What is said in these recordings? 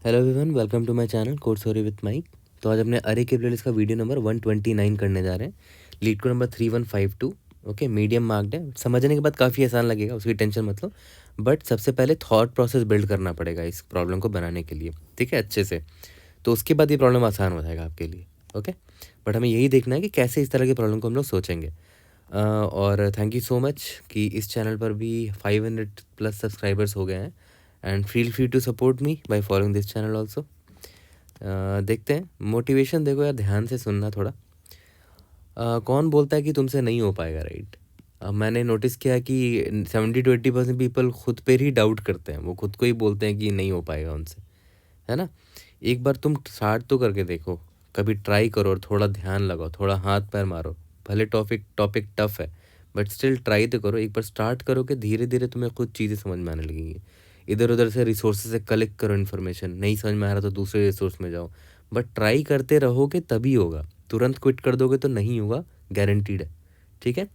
Hello everyone, welcome to my channel code sorry with Mike. तो आज अपने अरे के प्लेलिस्ट का वीडियो नंबर 129 करने जा रहे हैं। लीड को नंबर 3152। ओके, मीडियम मार्क्ड है। समझने के बाद काफ़ी आसान लगेगा, उसकी टेंशन मत लो। बट सबसे पहले थॉट प्रोसेस बिल्ड करना पड़ेगा इस प्रॉब्लम को बनाने के लिए, ठीक है, अच्छे से। तो उसके बाद ये प्रॉब्लम आसान हो जाएगा आपके लिए। ओके, बट हमें यही देखना है कि कैसे इस तरह की प्रॉब्लम को हम लोग सोचेंगे। और थैंक यू सो मच कि इस चैनल पर भी 500 प्लस सब्सक्राइबर्स हो गए हैं। And feel free to support me by following this channel also. देखते हैं, मोटिवेशन देखो यार, ध्यान से सुनना थोड़ा। कौन बोलता है कि तुमसे नहीं हो पाएगा, राइट? अब मैंने नोटिस किया कि 70 to 80% पीपल खुद पर ही डाउट करते हैं। वो खुद को ही बोलते हैं कि नहीं हो पाएगा उनसे, है ना। एक बार तुम स्टार्ट तो करके देखो, कभी ट्राई करो और थोड़ा ध्यान लगाओ, थोड़ा हाथ पैर मारो। भले टॉपिक टॉपिक टफ है, बट स्टिल ट्राई तो करो। एक बार स्टार्ट करोगे, धीरे धीरे तुम्हें कुछ चीज़ें समझ में आने लगेंगी। इधर उधर से रिसोर्सेज से कलेक्ट करो इन्फॉर्मेशन। नहीं समझ में आ रहा तो दूसरे रिसोर्स में जाओ, बट ट्राई करते रहोगे तभी होगा। तुरंत क्विट कर दोगे तो नहीं होगा, गारंटीड है, ठीक है।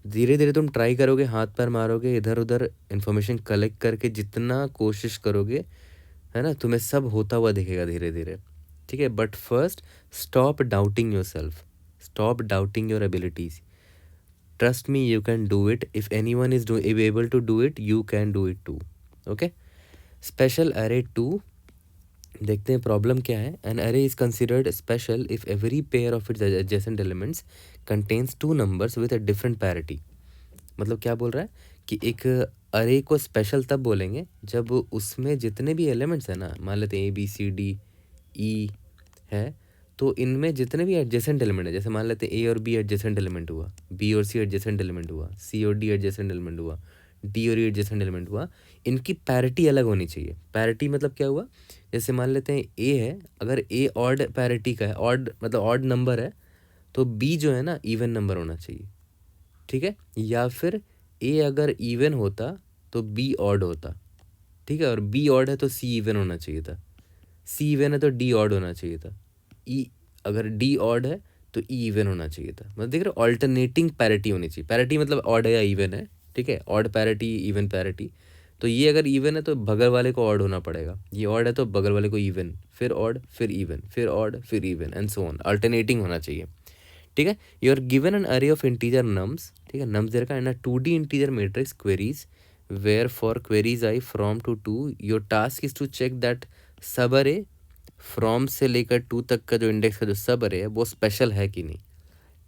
धीरे धीरे तुम ट्राई करोगे, हाथ पैर मारोगे, इधर उधर इन्फॉर्मेशन कलेक्ट करके जितना कोशिश करोगे, है ना, तुम्हें सब होता हुआ दिखेगा धीरे धीरे, ठीक है। But first, stop doubting yourself, stop doubting your abilities. Trust me, you can do it. If anyone is able to do it, you can do it too. Okay, special array 2। देखते हैं problem क्या है। An array is considered special if every pair of its adjacent elements contains two numbers with a different parity. मतलब क्या बोल रहा है कि एक अरे को स्पेशल तब बोलेंगे जब उसमें जितने भी एलिमेंट्स हैं ना, मान लेते हैं ABCDE है, तो इनमें जितने भी एडजेसेंट एलिमेंट है, जैसे मान लेते हैं A और B एडजेसेंट एलिमेंट हुआ, B और C एडजेसेंट एलिमेंट हुआ, C और D एडजेसेंट एलिमेंट हुआ, D और E एडजेसेंट एलिमेंट हुआ, इनकी पैरिटी अलग होनी चाहिए। पैरिटी मतलब क्या हुआ, जैसे मान लेते हैं A है, अगर A ऑड पैरिटी का है, ऑड मतलब ऑड नंबर है, तो B जो है ना इवन नंबर होना चाहिए, ठीक है। या फिर ए अगर इवन होता तो बी ऑड होता, ठीक है। और बी ऑड है तो सी इवन होना चाहिए था, सी इवन है तो डी ऑड होना चाहिए था, ई अगर डी ऑड है तो ई इवन होना चाहिए था। मतलब देख रहे हो, ऑल्टरनेटिंग पैरिटी होनी चाहिए। पैरिटी मतलब ऑड है या इवन है, ठीक है। Odd parity, even parity. तो ये अगर इवन है तो बगल वाले को ऑड होना पड़ेगा, ये ऑड है तो बगल वाले को इवन, फिर ऑड, फिर इवन, फिर ऑड, फिर even, and so on. Alternating होना चाहिए, ठीक है। You are given an array of integer nums, ठीक है, नम्स दे रखा है ना, 2D integer matrix queries where for queries i from to 2, your task is to check that subarray from से लेकर 2 तक का जो इंडेक्स का जो सब अरे है वो स्पेशल है कि नहीं,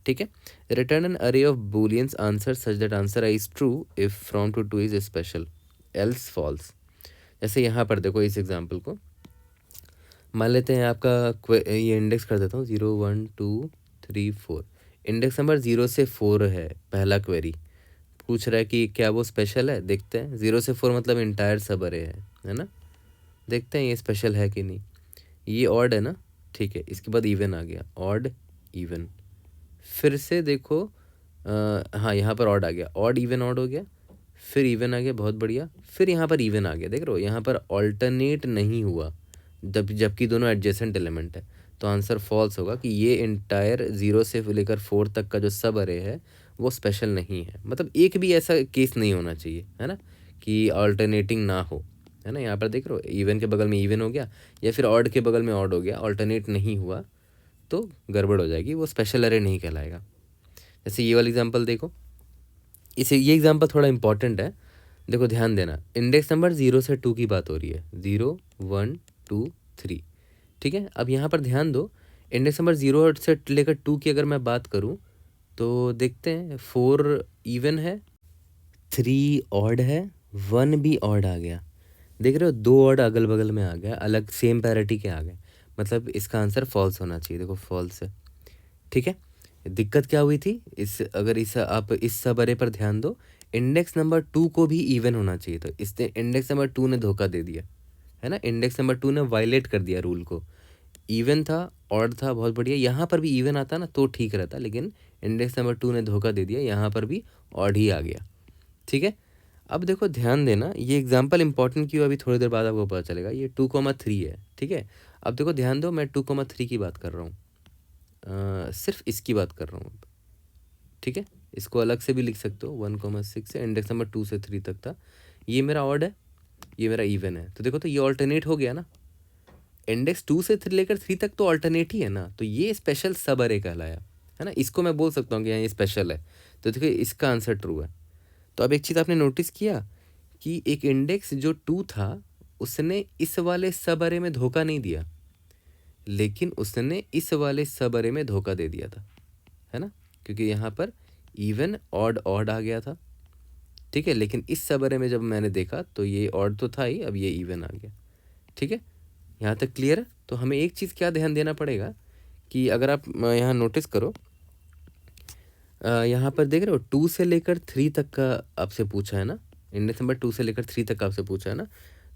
ठीक है। Return an array of booleans answer such that answer I is true if from to 2 is special, else false. जैसे यहाँ पर देखो, इस एग्जाम्पल को मान लेते हैं आपका ये इंडेक्स कर देता हूँ 0 1 2 3 4। इंडेक्स नंबर 0 से 4 है, पहला क्वेरी पूछ रहा है कि क्या वो स्पेशल है। देखते हैं, 0 से 4 मतलब इंटायर सब अरे है ना। देखते हैं ये स्पेशल है कि नहीं। ये ऑड है ना, ठीक है। इसके बाद इवन आ गया, ऑड इवन। फिर से देखो, हाँ यहाँ पर ऑड आ गया, ऑड इवन ऑड हो गया, फिर इवन आ गया, बहुत बढ़िया। फिर यहाँ पर इवन आ गया, देख रहे हो, यहाँ पर ऑल्टरनेट नहीं हुआ जबकि दोनों एडजेसेंट एलिमेंट है, तो आंसर फॉल्स होगा कि ये इंटायर 0 से लेकर 4 तक का जो सब अरे है वो स्पेशल नहीं है। मतलब एक भी ऐसा केस नहीं होना चाहिए, है ना, कि ऑल्टरनेटिंग ना हो, है ना। यहाँ पर देख रहे हो, इवन के बगल में इवन हो गया या फिर ऑड के बगल में ऑड हो गया, ऑल्टरनेट नहीं हुआ तो गड़बड़ हो जाएगी, वो स्पेशल अरे नहीं कहलाएगा। जैसे ये वाला एग्जांपल देखो, इसे ये एग्जांपल थोड़ा इंपॉर्टेंट है, देखो ध्यान देना। इंडेक्स नंबर 0 से 2 की बात हो रही है, 0 1 2 3, ठीक है। अब यहाँ पर ध्यान दो, इंडेक्स नंबर 0 से लेकर 2 की अगर मैं बात करूँ तो देखते हैं 4 इवन है, 3 ऑड है, 1 भी ऑड आ गया। देख रहे हो, 2 ऑड अगल बगल में आ गया, अलग सेम पैरिटी के आ गए, मतलब इसका आंसर फॉल्स होना चाहिए। देखो फॉल्स है, ठीक है। दिक्कत क्या हुई थी, इस अगर इस आप इस सब अरे पर ध्यान दो, इंडेक्स नंबर 2 को भी इवन होना चाहिए था, इसने इंडेक्स नंबर 2 ने धोखा दे दिया, है ना। इंडेक्स नंबर 2 ने वायलेट कर दिया रूल को। इवन था, ऑड था, बहुत बढ़िया। यहाँ पर भी इवन आता ना तो ठीक रहता, लेकिन इंडेक्स नंबर 2 ने धोखा दे दिया, यहाँ पर भी ऑड ही आ गया, ठीक है। अब देखो ध्यान देना, ये एग्जाम्पल इंपॉर्टेंट क्यों, अभी थोड़ी देर बाद आपको पता चलेगा। ये 2,3 है, ठीक है। अब देखो ध्यान दो, मैं 2,3 की बात कर रहा हूँ, सिर्फ इसकी बात कर रहा हूँ, ठीक है। इसको अलग से भी लिख सकते हो, 1,6 से इंडेक्स नंबर 2 से 3 तक था। ये मेरा ऑड है, ये मेरा इवन है, तो देखो तो ये ऑल्टरनेट हो गया ना, इंडेक्स 2 से लेकर 3 तक तो ऑल्टरनेट ही है ना, तो ये स्पेशल सब अरे कहलाया, है ना। इसको मैं बोल सकता हूँ कि हाँ ये स्पेशल है, तो देखिए इसका आंसर ट्रू है। तो अब एक चीज़ आपने नोटिस किया कि एक इंडेक्स जो 2 था उसने इस वाले सब अरे में धोखा नहीं दिया, लेकिन उसने इस वाले सब अरे में धोखा दे दिया था, है ना, क्योंकि यहाँ पर इवन ऑड ऑड आ गया था, ठीक है। लेकिन इस सब अरे में जब मैंने देखा तो ये ऑड तो था ही, अब ये इवन आ गया, ठीक है। यहाँ तक क्लियर है। तो हमें एक चीज़ क्या ध्यान देना पड़ेगा कि अगर आप यहाँ नोटिस करो, यहाँ पर देख रहे हो 2 से लेकर 3 तक का आपसे पूछा है ना, इंडेक्स नंबर 2 से लेकर 3 तक का आपसे पूछा है ना,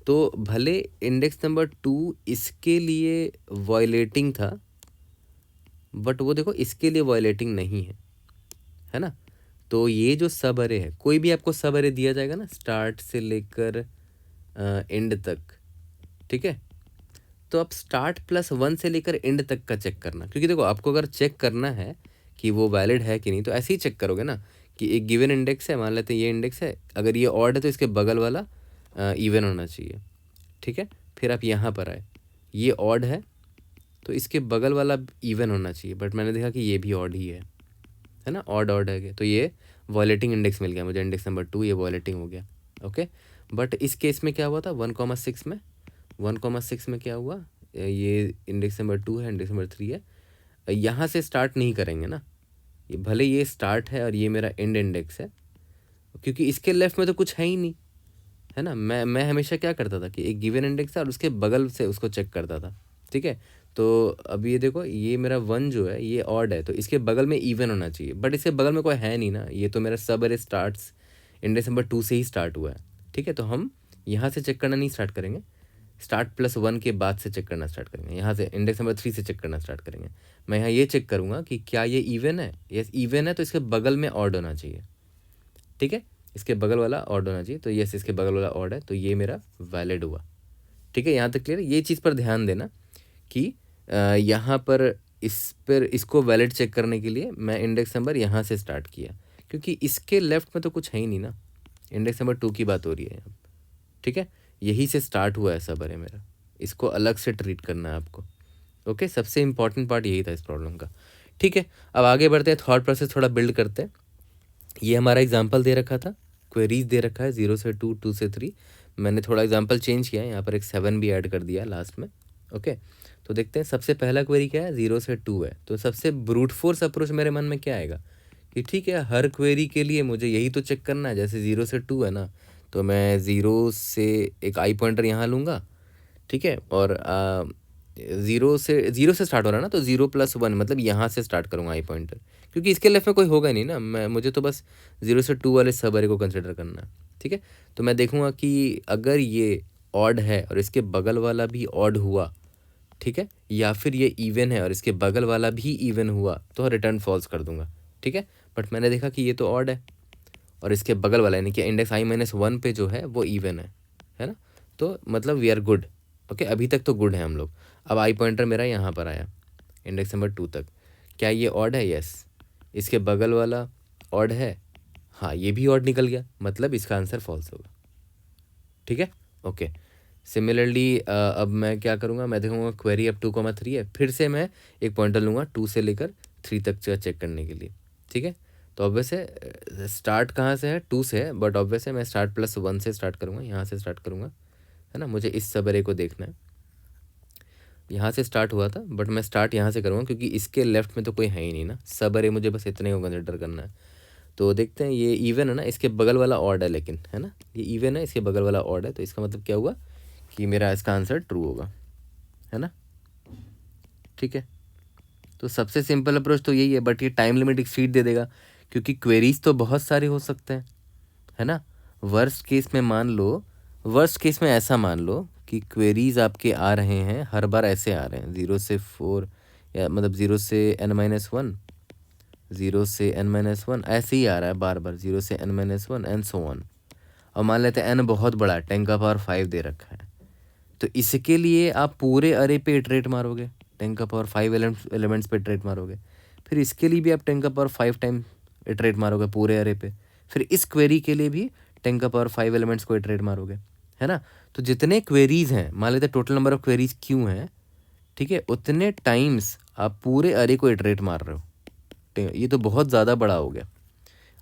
तो भले इंडेक्स नंबर 2 इसके लिए वायलेटिंग था, बट वो देखो इसके लिए वायलेटिंग नहीं है ना। तो ये जो सब अरे है, कोई भी आपको सब अरे दिया जाएगा ना स्टार्ट से लेकर एंड तक, ठीक है, तो आप स्टार्ट +1 से लेकर एंड तक का चेक करना, क्योंकि देखो आपको अगर चेक करना है कि वो वैलिड है कि नहीं, तो ऐसे ही चेक करोगे ना कि एक गिवन इंडेक्स है, मान लेते हैं ये इंडेक्स है, अगर ये ऑड है तो इसके बगल वाला इवन होना चाहिए, ठीक है। फिर आप यहाँ पर आए, ये ऑड है तो इसके बगल वाला इवन होना चाहिए, बट मैंने देखा कि ये भी ऑड ही है ना, ऑड ऑड है, तो ये वॉलेटिंग इंडेक्स मिल गया मुझे, इंडेक्स नंबर 2 ये वॉलेटिंग हो गया, ओके। बट इस केस में क्या हुआ था 1,6 में, 1,6 में क्या हुआ, ये इंडेक्स नंबर 2 है, इंडेक्स नंबर 3 है, यहाँ से स्टार्ट नहीं करेंगे ना, ये भले ये स्टार्ट है और ये मेरा एंड इंडेक्स है, क्योंकि इसके लेफ्ट में तो कुछ है ही नहीं, है ना। मैं हमेशा क्या करता था कि एक गिवन इंडेक्स था और उसके बगल से उसको चेक करता था, ठीक है। तो अब ये देखो ये मेरा 1 जो है ये ऑड है, तो इसके बगल में इवन होना चाहिए, बट इसके बगल में कोई है नहीं ना, ये तो मेरा सब अरे स्टार्ट्स इंडेक्स नंबर 2 से ही स्टार्ट हुआ है, ठीक है। तो हम यहाँ से चेक करना नहीं स्टार्ट करेंगे, स्टार्ट +1 के बाद से चेक करना स्टार्ट करेंगे, यहाँ से इंडेक्स नंबर 3 से चेक करना स्टार्ट करेंगे। मैं यहाँ ये चेक करूँगा कि क्या ये इवन है, यस इवन है तो इसके बगल में ऑड होना चाहिए, ठीक है, इसके बगल वाला ऑड होना चाहिए, तो यस इसके बगल वाला ऑड है, तो ये मेरा वैलिड हुआ, ठीक है। यहाँ तक क्लियर है। ये चीज़ पर ध्यान देना कि यहाँ पर इसको वैलिड चेक करने के लिए मैं इंडेक्स नंबर यहाँ से स्टार्ट किया, क्योंकि इसके लेफ्ट में तो कुछ है ही नहीं ना, इंडेक्स नंबर 2 की बात हो रही है यहाँ, ठीक है। यही से स्टार्ट हुआ है सब अरे मेरा, इसको अलग से ट्रीट करना है आपको, ओके। सबसे इंपॉर्टेंट पार्ट यही था इस प्रॉब्लम का, ठीक है। अब आगे बढ़ते हैं, थॉट प्रोसेस थोड़ा बिल्ड करते हैं। ये हमारा एग्जाम्पल दे रखा था, क्वेरीज दे रखा है 0 से 2, 2 से 3, मैंने थोड़ा एग्जाम्पल चेंज किया है, यहाँ पर एक 7 भी ऐड कर दिया लास्ट में, ओके। तो देखते हैं सबसे पहला क्वेरी क्या है, 0 से 2 है, तो सबसे ब्रूट फोर्स अप्रोच मेरे मन में क्या आएगा कि ठीक है हर क्वेरी के लिए मुझे यही तो चेक करना है, जैसे 0 से 2 है ना, तो मैं 0 से एक आई पॉइंटर यहाँ लूँगा, ठीक है, और 0 से स्टार्ट हो रहा है ना, तो 0+1 मतलब यहाँ से स्टार्ट करूँगा आई पॉइंटर, क्योंकि इसके लेफ्ट में कोई होगा नहीं ना, मुझे तो बस 0 से 2 वाले सब अरे को कंसिडर करना है, ठीक है। तो मैं देखूँगा कि अगर ये ऑड है और इसके बगल वाला भी ऑड हुआ, ठीक है, या फिर ये इवन है और इसके बगल वाला भी इवन हुआ, तो रिटर्न फॉल्स कर दूंगा, ठीक है। बट मैंने देखा कि ये तो ऑड है और इसके बगल वाला यानी कि इंडेक्स i-1 पे जो है वो इवन है ना, तो मतलब वी आर गुड, ओके। अभी तक तो गुड है हम लोग। अब आई पॉइंटर मेरा यहाँ पर आया इंडेक्स नंबर 2 तक, क्या ये ऑड है, यस। इसके बगल वाला ऑड है, हाँ ये भी ऑड निकल गया, मतलब इसका आंसर फॉल्स होगा, ठीक है, ओके। सिमिलरली अब मैं क्या करूँगा, मैं देखूँगा क्वेरी अब 2,3 है, फिर से मैं एक पॉइंटर लूँगा 2 से लेकर 3 तक चेक करने के लिए, ठीक है। तो ऑब्वियस है स्टार्ट कहाँ से है, 2 से है, बट ऑब्वियस है मैं स्टार्ट +1 से स्टार्ट करूँगा, यहाँ से स्टार्ट करूँगा, है ना। मुझे इस सब अरे को देखना है, यहाँ से स्टार्ट हुआ था बट मैं स्टार्ट यहाँ से करूँगा, क्योंकि इसके लेफ्ट में तो कोई है ही नहीं ना, सब अरे मुझे बस इतने को कंसिडर करना है। तो देखते हैं ये इवन है ना, इसके बगल वाला ऑड है, लेकिन है ना ये इवन है, इसके बगल वाला ऑड है, तो इसका मतलब क्या हुआ कि मेरा इसका आंसर ट्रू होगा, है ना, ठीक है। तो सबसे सिंपल अप्रोच तो यही है, बट ये टाइम लिमिट एक्सीड दे देगा, क्योंकि क्वेरीज तो बहुत सारे हो सकते हैं, है ना। वर्स्ट केस में मान लो, वर्स्ट केस में ऐसा मान लो कि क्वेरीज आपके आ रहे हैं हर बार ऐसे आ रहे हैं 0 से 4, या मतलब 0 से n-1, 0 से n-1 ऐसे ही आ रहा है बार बार, 0 से n-1 एंड सो ऑन। और मान लेते हैं n बहुत बड़ा है, 10 का पावर 5 दे रखा है, तो इसके लिए आप पूरे अरे पे इटरेट मारोगे, 10 का पावर 5 एलिमेंट्स पे इटरेट मारोगे, फिर इसके लिए भी आप 10 का पावर 5 टाइम इटरेट मारोगे पूरे अरे पे, फिर इस क्वेरी के लिए भी 10 का पावर 5 एलिमेंट्स को इटरेट मारोगे, है ना। तो जितने क्वेरीज हैं, मान लेते हैं टोटल नंबर ऑफ क्वेरीज क्यों हैं ठीक है, उतने टाइम्स आप पूरे अरे को इटरेट मार रहे हो। ठीक है, ये तो बहुत ज़्यादा बड़ा हो गया।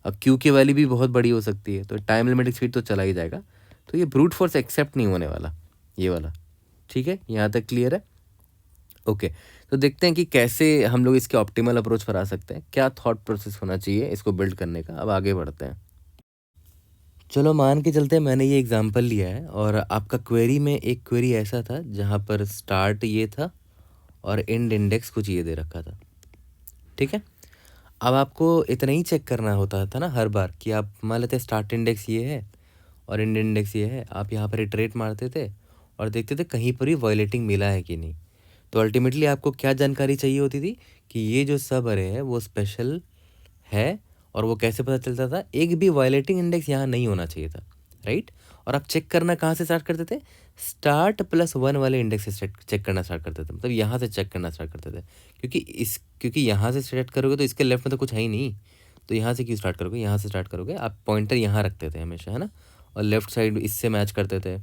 अब क्यू की वैल्यू भी बहुत बड़ी हो सकती है, तो टाइम लिमिट स्पीड तो चला ही जाएगा। तो ये ब्रूट फोर्स एक्सेप्ट नहीं होने वाला, ये वाला। ठीक है, यहाँ तक क्लियर है? ओके, तो देखते हैं कि कैसे हम लोग इसके ऑप्टिमल अप्रोच पर आ सकते हैं, क्या थॉट प्रोसेस होना चाहिए इसको बिल्ड करने का। अब आगे बढ़ते हैं। चलो मान के चलते हैं मैंने ये एग्जांपल लिया है और आपका क्वेरी में एक क्वेरी ऐसा था जहाँ पर स्टार्ट ये था और एंड इंडेक्स कुछ ये दे रखा था। ठीक है, अब आपको इतना ही चेक करना होता था ना हर बार कि आप मान लेते स्टार्ट इंडेक्स ये है और एंड इंडेक्स ये है, आप यहाँ पर इटरेट मारते थे और देखते थे कहीं पर भी वायलेटिंग मिला है कि नहीं। तो अल्टीमेटली आपको क्या जानकारी चाहिए होती थी कि ये जो सब अरे है वो स्पेशल है, और वो कैसे पता चलता था? एक भी वायलेटिंग इंडेक्स यहाँ नहीं होना चाहिए था, राइट। और आप चेक करना कहाँ से स्टार्ट करते थे? स्टार्ट +1 वाले इंडेक्स से चेक करना स्टार्ट करते थे, मतलब यहाँ से चेक करना स्टार्ट करते थे। क्योंकि यहाँ से स्टार्ट करोगे तो इसके लेफ्ट में तो कुछ है ही नहीं, तो यहाँ से क्यों स्टार्ट करोगे? यहाँ से स्टार्ट करोगे। आप पॉइंटर यहाँ रखते थे हमेशा, है ना, और लेफ्ट साइड इससे मैच करते थे,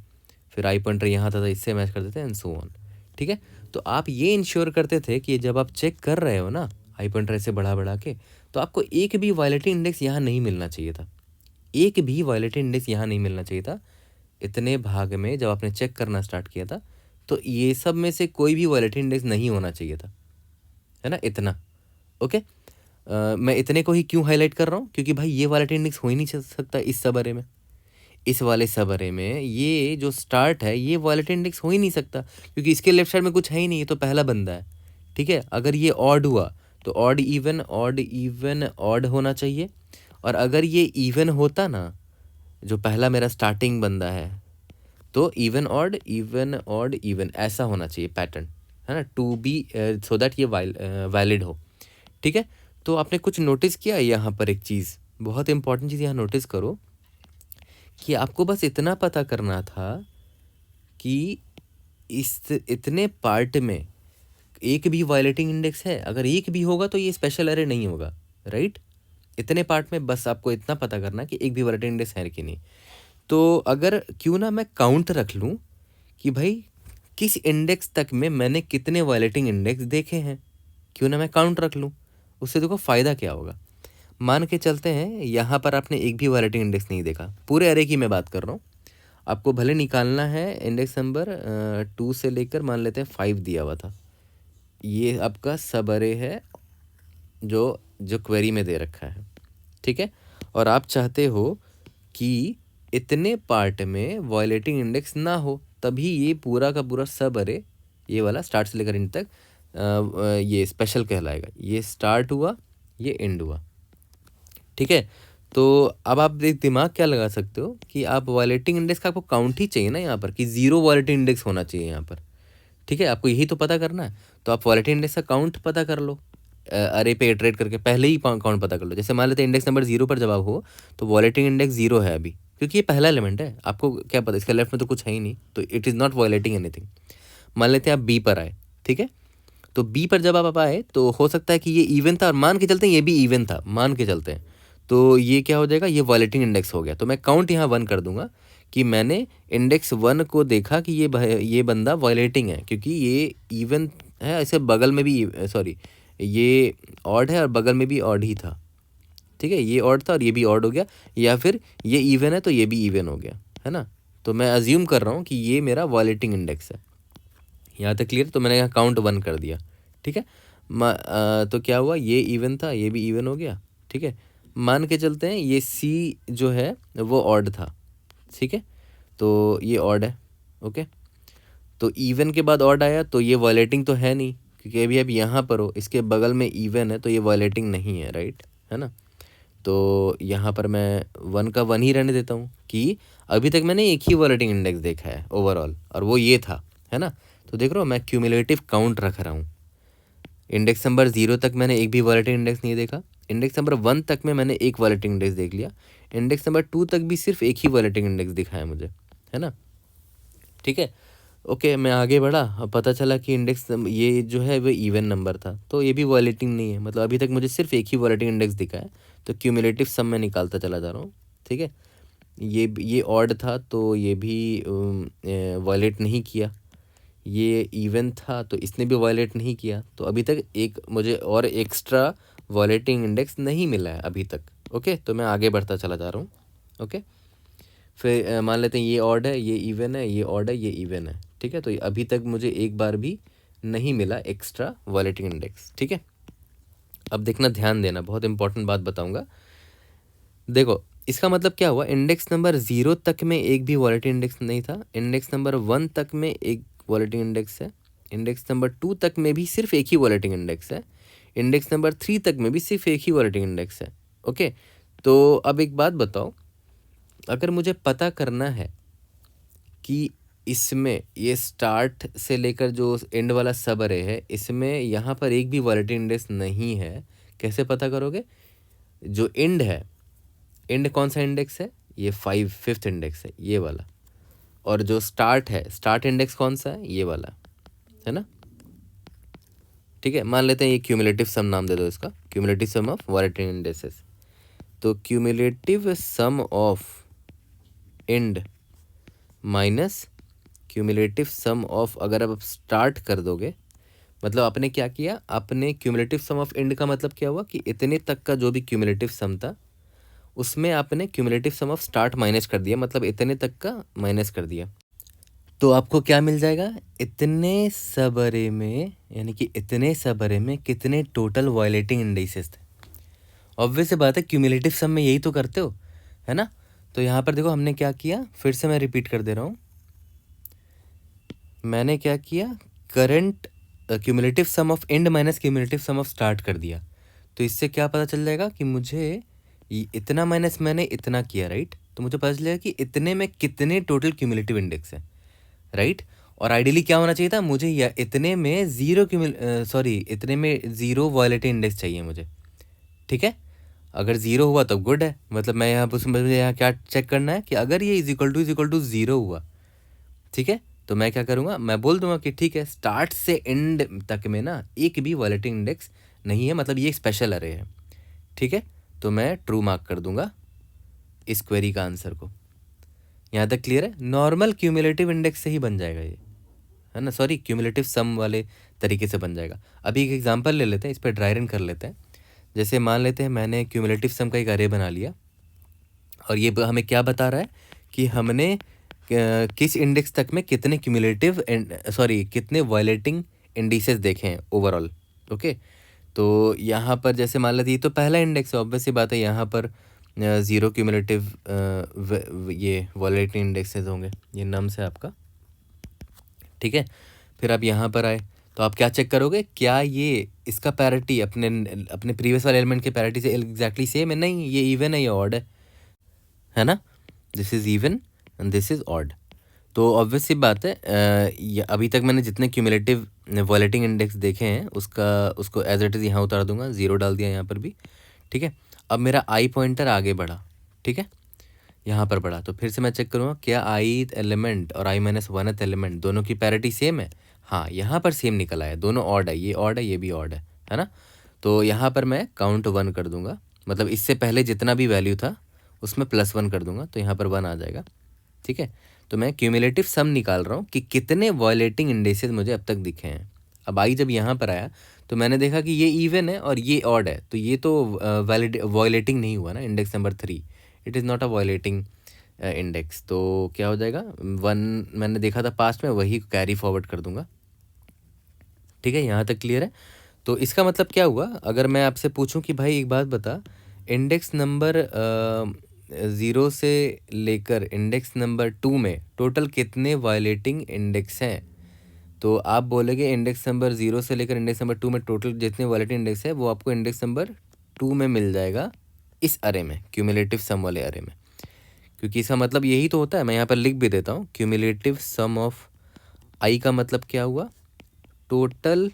फिर आई पॉइंटर यहाँ था तो इससे मैच करते थे एंड सो ऑन। ठीक है, तो आप ये इंश्योर करते थे कि जब आप चेक कर रहे हो ना आई पॉइंटर ऐसे बढ़ा बढ़ा के, तो आपको एक भी वायलेटिंग इंडेक्स यहाँ नहीं मिलना चाहिए था। एक भी वायलेटिंग इंडेक्स यहाँ नहीं मिलना चाहिए था। इतने भाग में जब आपने चेक करना स्टार्ट किया था तो ये सब में से कोई भी वायलेटिंग इंडेक्स नहीं होना चाहिए था, है ना, इतना। ओके, मैं इतने को ही क्यों हाईलाइट कर रहा हूँ? क्योंकि भाई ये वायलेटिंग इंडेक्स हो ही नहीं सकता इस सब अरे में। इस वाले सब अरे में ये जो स्टार्ट है ये वायलेटिंग इंडेक्स हो ही नहीं सकता, क्योंकि इसके लेफ्ट साइड में कुछ है ही नहीं, ये तो पहला बंदा है। ठीक है, अगर ये ऑड हुआ तो odd even odd even odd होना चाहिए, और अगर ये इवन होता ना, जो पहला मेरा स्टार्टिंग बंदा है, तो even odd even odd even ऐसा होना चाहिए पैटर्न, है ना, टू बी सो दैट ये वैलिड हो। ठीक है, तो आपने कुछ नोटिस किया यहाँ पर? एक चीज़, बहुत इंपॉर्टेंट चीज़ यहाँ नोटिस करो कि आपको बस इतना पता करना था कि इस इतने पार्ट में एक भी वायलेटिंग इंडेक्स है। अगर एक भी होगा तो ये स्पेशल एरे नहीं होगा, राइट। इतने पार्ट में बस आपको इतना पता करना कि एक भी वायलेटिंग इंडेक्स है कि नहीं। तो अगर क्यों ना मैं काउंट रख लूँ कि भाई किस इंडेक्स तक में मैंने कितने वायलेटिंग इंडेक्स देखे हैं, क्यों ना मैं काउंट रख लूँ। उससे देखो फ़ायदा क्या होगा। मान के चलते हैं यहाँ पर आपने एक भी वायलेटिंग इंडेक्स नहीं देखा, पूरे एरे की मैं बात कर रहा हूँ। आपको भले निकालना है इंडेक्स नंबर 2 से लेकर मान लेते हैं 5 दिया हुआ था, ये आपका सब अरे है जो जो क्वेरी में दे रखा है। ठीक है, और आप चाहते हो कि इतने पार्ट में वायलेटिंग इंडेक्स ना हो, तभी ये पूरा का पूरा सब अरे ये वाला स्टार्ट से लेकर एंड तक ये स्पेशल कहलाएगा। ये स्टार्ट हुआ, ये एंड हुआ। ठीक है, तो अब आप एक दिमाग क्या लगा सकते हो कि आप वायलेटिंग इंडेक्स का आपको काउंट ही चाहिए ना यहाँ पर, कि 0 वायलेटिंग इंडेक्स होना चाहिए यहाँ पर। ठीक है, आपको यही तो पता करना है, तो आप वायलेटिंग इंडेक्स का काउंट पता कर लो। अरे पे इटरेट करके पहले ही काउंट पता कर लो। जैसे मान लेते हैं इंडेक्स नंबर 0 पर जब आप हो तो वायलेटिंग इंडेक्स 0 है अभी, क्योंकि ये पहला एलिमेंट है। आपको क्या पता, इसका लेफ्ट में तो कुछ है ही नहीं, तो it is not violating anything. मान लेते हैं आप बी पर आए, ठीक है, तो बी पर जब आप आए तो हो सकता है कि ये इवन था, और मान के चलते हैं ये भी इवन था, मान के चलते हैं, तो ये क्या हो जाएगा, ये वायलेटिंग इंडेक्स हो गया। तो मैं काउंट यहाँ 1 कर दूंगा कि मैंने इंडेक्स 1 को देखा कि ये बंदा वायलेटिंग है, क्योंकि ये इवन है, ऐसे बगल में भी सॉरी ये ऑड है और बगल में भी ऑड ही था। ठीक है, ये ऑड था और ये भी ऑड हो गया, या फिर ये इवन है तो ये भी इवन हो गया, है ना। तो मैं अज्यूम कर रहा हूँ कि ये मेरा वायलेटिंग इंडेक्स है। यहाँ तक क्लियर? तो मैंने यहाँ काउंट 1 कर दिया। ठीक है, तो क्या हुआ, ये इवन था, ये भी इवन हो गया। ठीक है, मान के चलते हैं ये सी जो है वो ऑड था। ठीक है, तो ये ऑड है। ओके, तो इवन के बाद ऑड आया तो ये वायलेटिंग तो है नहीं, क्योंकि अभी आप यहाँ पर हो, इसके बगल में इवन है, तो ये वायलेटिंग नहीं है, राइट, है ना। तो यहाँ पर मैं 1 का 1 ही रहने देता हूँ कि अभी तक मैंने एक ही वायलेटिंग इंडेक्स देखा है ओवरऑल, और वो ये था, है ना। तो देख रहे हो, मैं क्यूमुलेटिव काउंट रख रहा हूँ। इंडेक्स नंबर 0 तक मैंने एक भी वायलेटिंग इंडेक्स नहीं देखा, इंडेक्स नंबर 1 तक में मैंने एक वायलेटिंग इंडेक्स देख लिया, इंडेक्स नंबर 2 तक भी सिर्फ एक ही वायलेटिंग इंडेक्स दिखा है मुझे, है ना। ठीक है, ओके, मैं आगे बढ़ा, अब पता चला कि इंडेक्स ये जो है वो इवन नंबर था, तो ये भी वायलेटिंग नहीं है, मतलब अभी तक मुझे सिर्फ एक ही वायलेटिंग इंडेक्स दिखा है। तो क्यूमुलेटिव सम मैं निकालता चला जा रहा हूँ। ठीक है, ये ऑड था तो ये भी वायलेट नहीं किया, ये इवन था तो इसने भी वायलेट नहीं किया, तो अभी तक एक मुझे और एक्स्ट्रा वायलेटिंग इंडेक्स नहीं मिला है अभी तक। ओके, तो मैं आगे बढ़ता चला जा रहा हूँ। ओके, फिर मान लेते हैं ये ऑड है, ये इवन है, ये ऑड है, ये इवन है। ठीक है, तो अभी तक मुझे एक बार भी नहीं मिला एक्स्ट्रा वायलेटिंग इंडेक्स। ठीक है, अब देखना, ध्यान देना, बहुत इंपॉर्टेंट बात बताऊंगा। देखो इसका मतलब क्या हुआ, इंडेक्स नंबर 0 तक में एक भी वॉलेटिंग इंडेक्स नहीं था, इंडेक्स नंबर 1 तक में एक वॉलेटिंग इंडेक्स है, इंडेक्स नंबर 2 तक में भी सिर्फ एक ही वॉलेटिंग इंडेक्स है, इंडेक्स नंबर 3 तक में भी सिर्फ एक ही वॉलेटिंग इंडेक्स है। ओके, तो अब एक बात बताओ, अगर मुझे पता करना है कि इसमें ये स्टार्ट से लेकर जो एंड वाला सब अरे है, इसमें यहाँ पर एक भी वॉलेटिंग इंडेक्स नहीं है, कैसे पता करोगे? जो एंड है, एंड कौन सा इंडेक्स है? ये 5th इंडेक्स है, ये वाला। और जो स्टार्ट है, स्टार्ट इंडेक्स कौन सा है? ये वाला, है ना? ठीक है, मान लेते हैं ये क्यूमुलेटिव सम नाम दे दो इसका, cumulative sum of violating indexes. तो cumulative sum of end minus cumulative sum of, अगर अब स्टार्ट कर दोगे, मतलब आपने क्या किया, आपने क्यूमुलेटिव सम ऑफ एंड का मतलब क्या हुआ कि इतने तक का जो भी क्यूमुलेटिव सम था उसमें आपने cumulative sum of start minus कर दिया, मतलब इतने तक का माइनस कर दिया। तो आपको क्या मिल जाएगा? इतने सब अरे में, यानी कि इतने सब अरे में कितने टोटल वायलेटिंग इंडेक्सेस थे। ऑब्वियस सी बात है, क्यूमुलेटिव सम में यही तो करते हो, है ना? तो यहाँ पर देखो हमने क्या किया, फिर से मैं रिपीट कर दे रहा हूँ, मैंने क्या किया, current cumulative sum of end minus cumulative sum of start कर दिया। तो इससे क्या पता चल जाएगा कि मुझे इतना माइनस मैंने इतना किया, राइट? तो मुझे पता चलेगा कि इतने में कितने टोटल क्यूमुलेटिव इंडेक्स है, राइट? और आइडियली क्या होना चाहिए था, मुझे या इतने में इतने में ज़ीरो वायलेटिंग इंडेक्स चाहिए मुझे। ठीक है, अगर ज़ीरो हुआ तो गुड है, मतलब मैं यहाँ पर मुझे यहाँ क्या चेक करना है कि अगर ये इज इक्वल टू ज़ीरो हुआ, ठीक है, तो मैं क्या करूँगा, मैं बोल दूंगा कि ठीक है, स्टार्ट से एंड तक में ना एक भी वॉलेटिंग इंडेक्स नहीं है, मतलब ये एक स्पेशल अरे है। ठीक है, तो मैं ट्रू मार्क कर दूंगा इस क्वेरी का आंसर को। यहाँ तक क्लियर है? नॉर्मल क्यूमुलेटिव इंडेक्स से ही बन जाएगा ये, है ना? सॉरी, क्यूमुलेटिव सम वाले तरीके से बन जाएगा। अभी एक एग्जांपल ले लेते हैं, इस पर ड्राई रन कर लेते हैं। जैसे मान लेते हैं मैंने क्यूमुलेटिव सम का एक अरे बना लिया, और ये हमें क्या बता रहा है कि हमने किस इंडेक्स तक में कितने कितने वायलेटिंग इंडिसेस देखे हैं ओवरऑल। ओके, तो यहाँ पर जैसे मान लेते ये तो पहला इंडेक्स है, ऑब्वियस सी बात है, यहाँ पर 0 क्यूमुलेटिव ये वायलेटिंग इंडेक्सेस होंगे, ये नम्स है आपका। ठीक है, फिर आप यहाँ पर आए तो आप क्या चेक करोगे, क्या ये इसका पैरिटी अपने प्रीवियस वाले एलिमेंट के पैरिटी से एग्जैक्टली सेम है? नहीं, ये इवन है, ये ऑड है ना? This is even and this is odd. तो ऑब्वियस सी बात है, अभी तक मैंने जितने क्यूमुलेटिव वॉलेटिंग इंडेक्स देखे हैं उसको एज इट इज़ यहाँ उतार दूंगा, 0 डाल दिया यहाँ पर भी। ठीक है, अब मेरा आई पॉइंटर आगे बढ़ा, ठीक है, यहाँ पर बढ़ा, तो फिर से मैं चेक करूँगा क्या आई एलिमेंट और i-1th एलिमेंट दोनों की पैरिटी सेम है? हाँ, यहाँ पर सेम निकल आया, दोनों ऑड है, ये ऑड है, ये भी ऑड है ना? तो यहाँ पर मैं काउंट 1 कर दूंगा, मतलब इससे पहले जितना भी वैल्यू था उसमें +1 कर दूंगा, तो यहाँ पर 1 आ जाएगा। ठीक है, तो मैं क्यूमुलेटिव सम निकाल रहा हूँ कि कितने वायलेटिंग इंडेक्सेस मुझे अब तक दिखे हैं। अब आई जब यहाँ पर आया तो मैंने देखा कि ये इवन है और ये ऑड है, तो ये तो वायलेटिंग नहीं हुआ ना, index number 3, it is not a violating index. तो क्या हो जाएगा, 1 मैंने देखा था पास्ट में, वही कैरी फॉरवर्ड कर दूंगा। ठीक है, यहाँ तक क्लियर है? तो इसका मतलब क्या हुआ, अगर मैं आपसे पूछूं कि भाई एक बात बता, इंडेक्स नंबर 0 से लेकर इंडेक्स नंबर 2 में टोटल कितने वायलेटिंग इंडेक्स हैं, तो आप बोलेंगे इंडेक्स नंबर 0 से लेकर इंडेक्स नंबर 2 में टोटल जितने वायलेटिंग इंडेक्स है वो आपको इंडेक्स नंबर 2 में मिल जाएगा, इस अरे में, क्यूमुलेटिव सम वाले अरे में। क्योंकि इसका मतलब यही तो होता है, मैं यहाँ पर लिख भी देता हूँ, क्यूमुलेटिव सम ऑफ आई का मतलब क्या हुआ, टोटल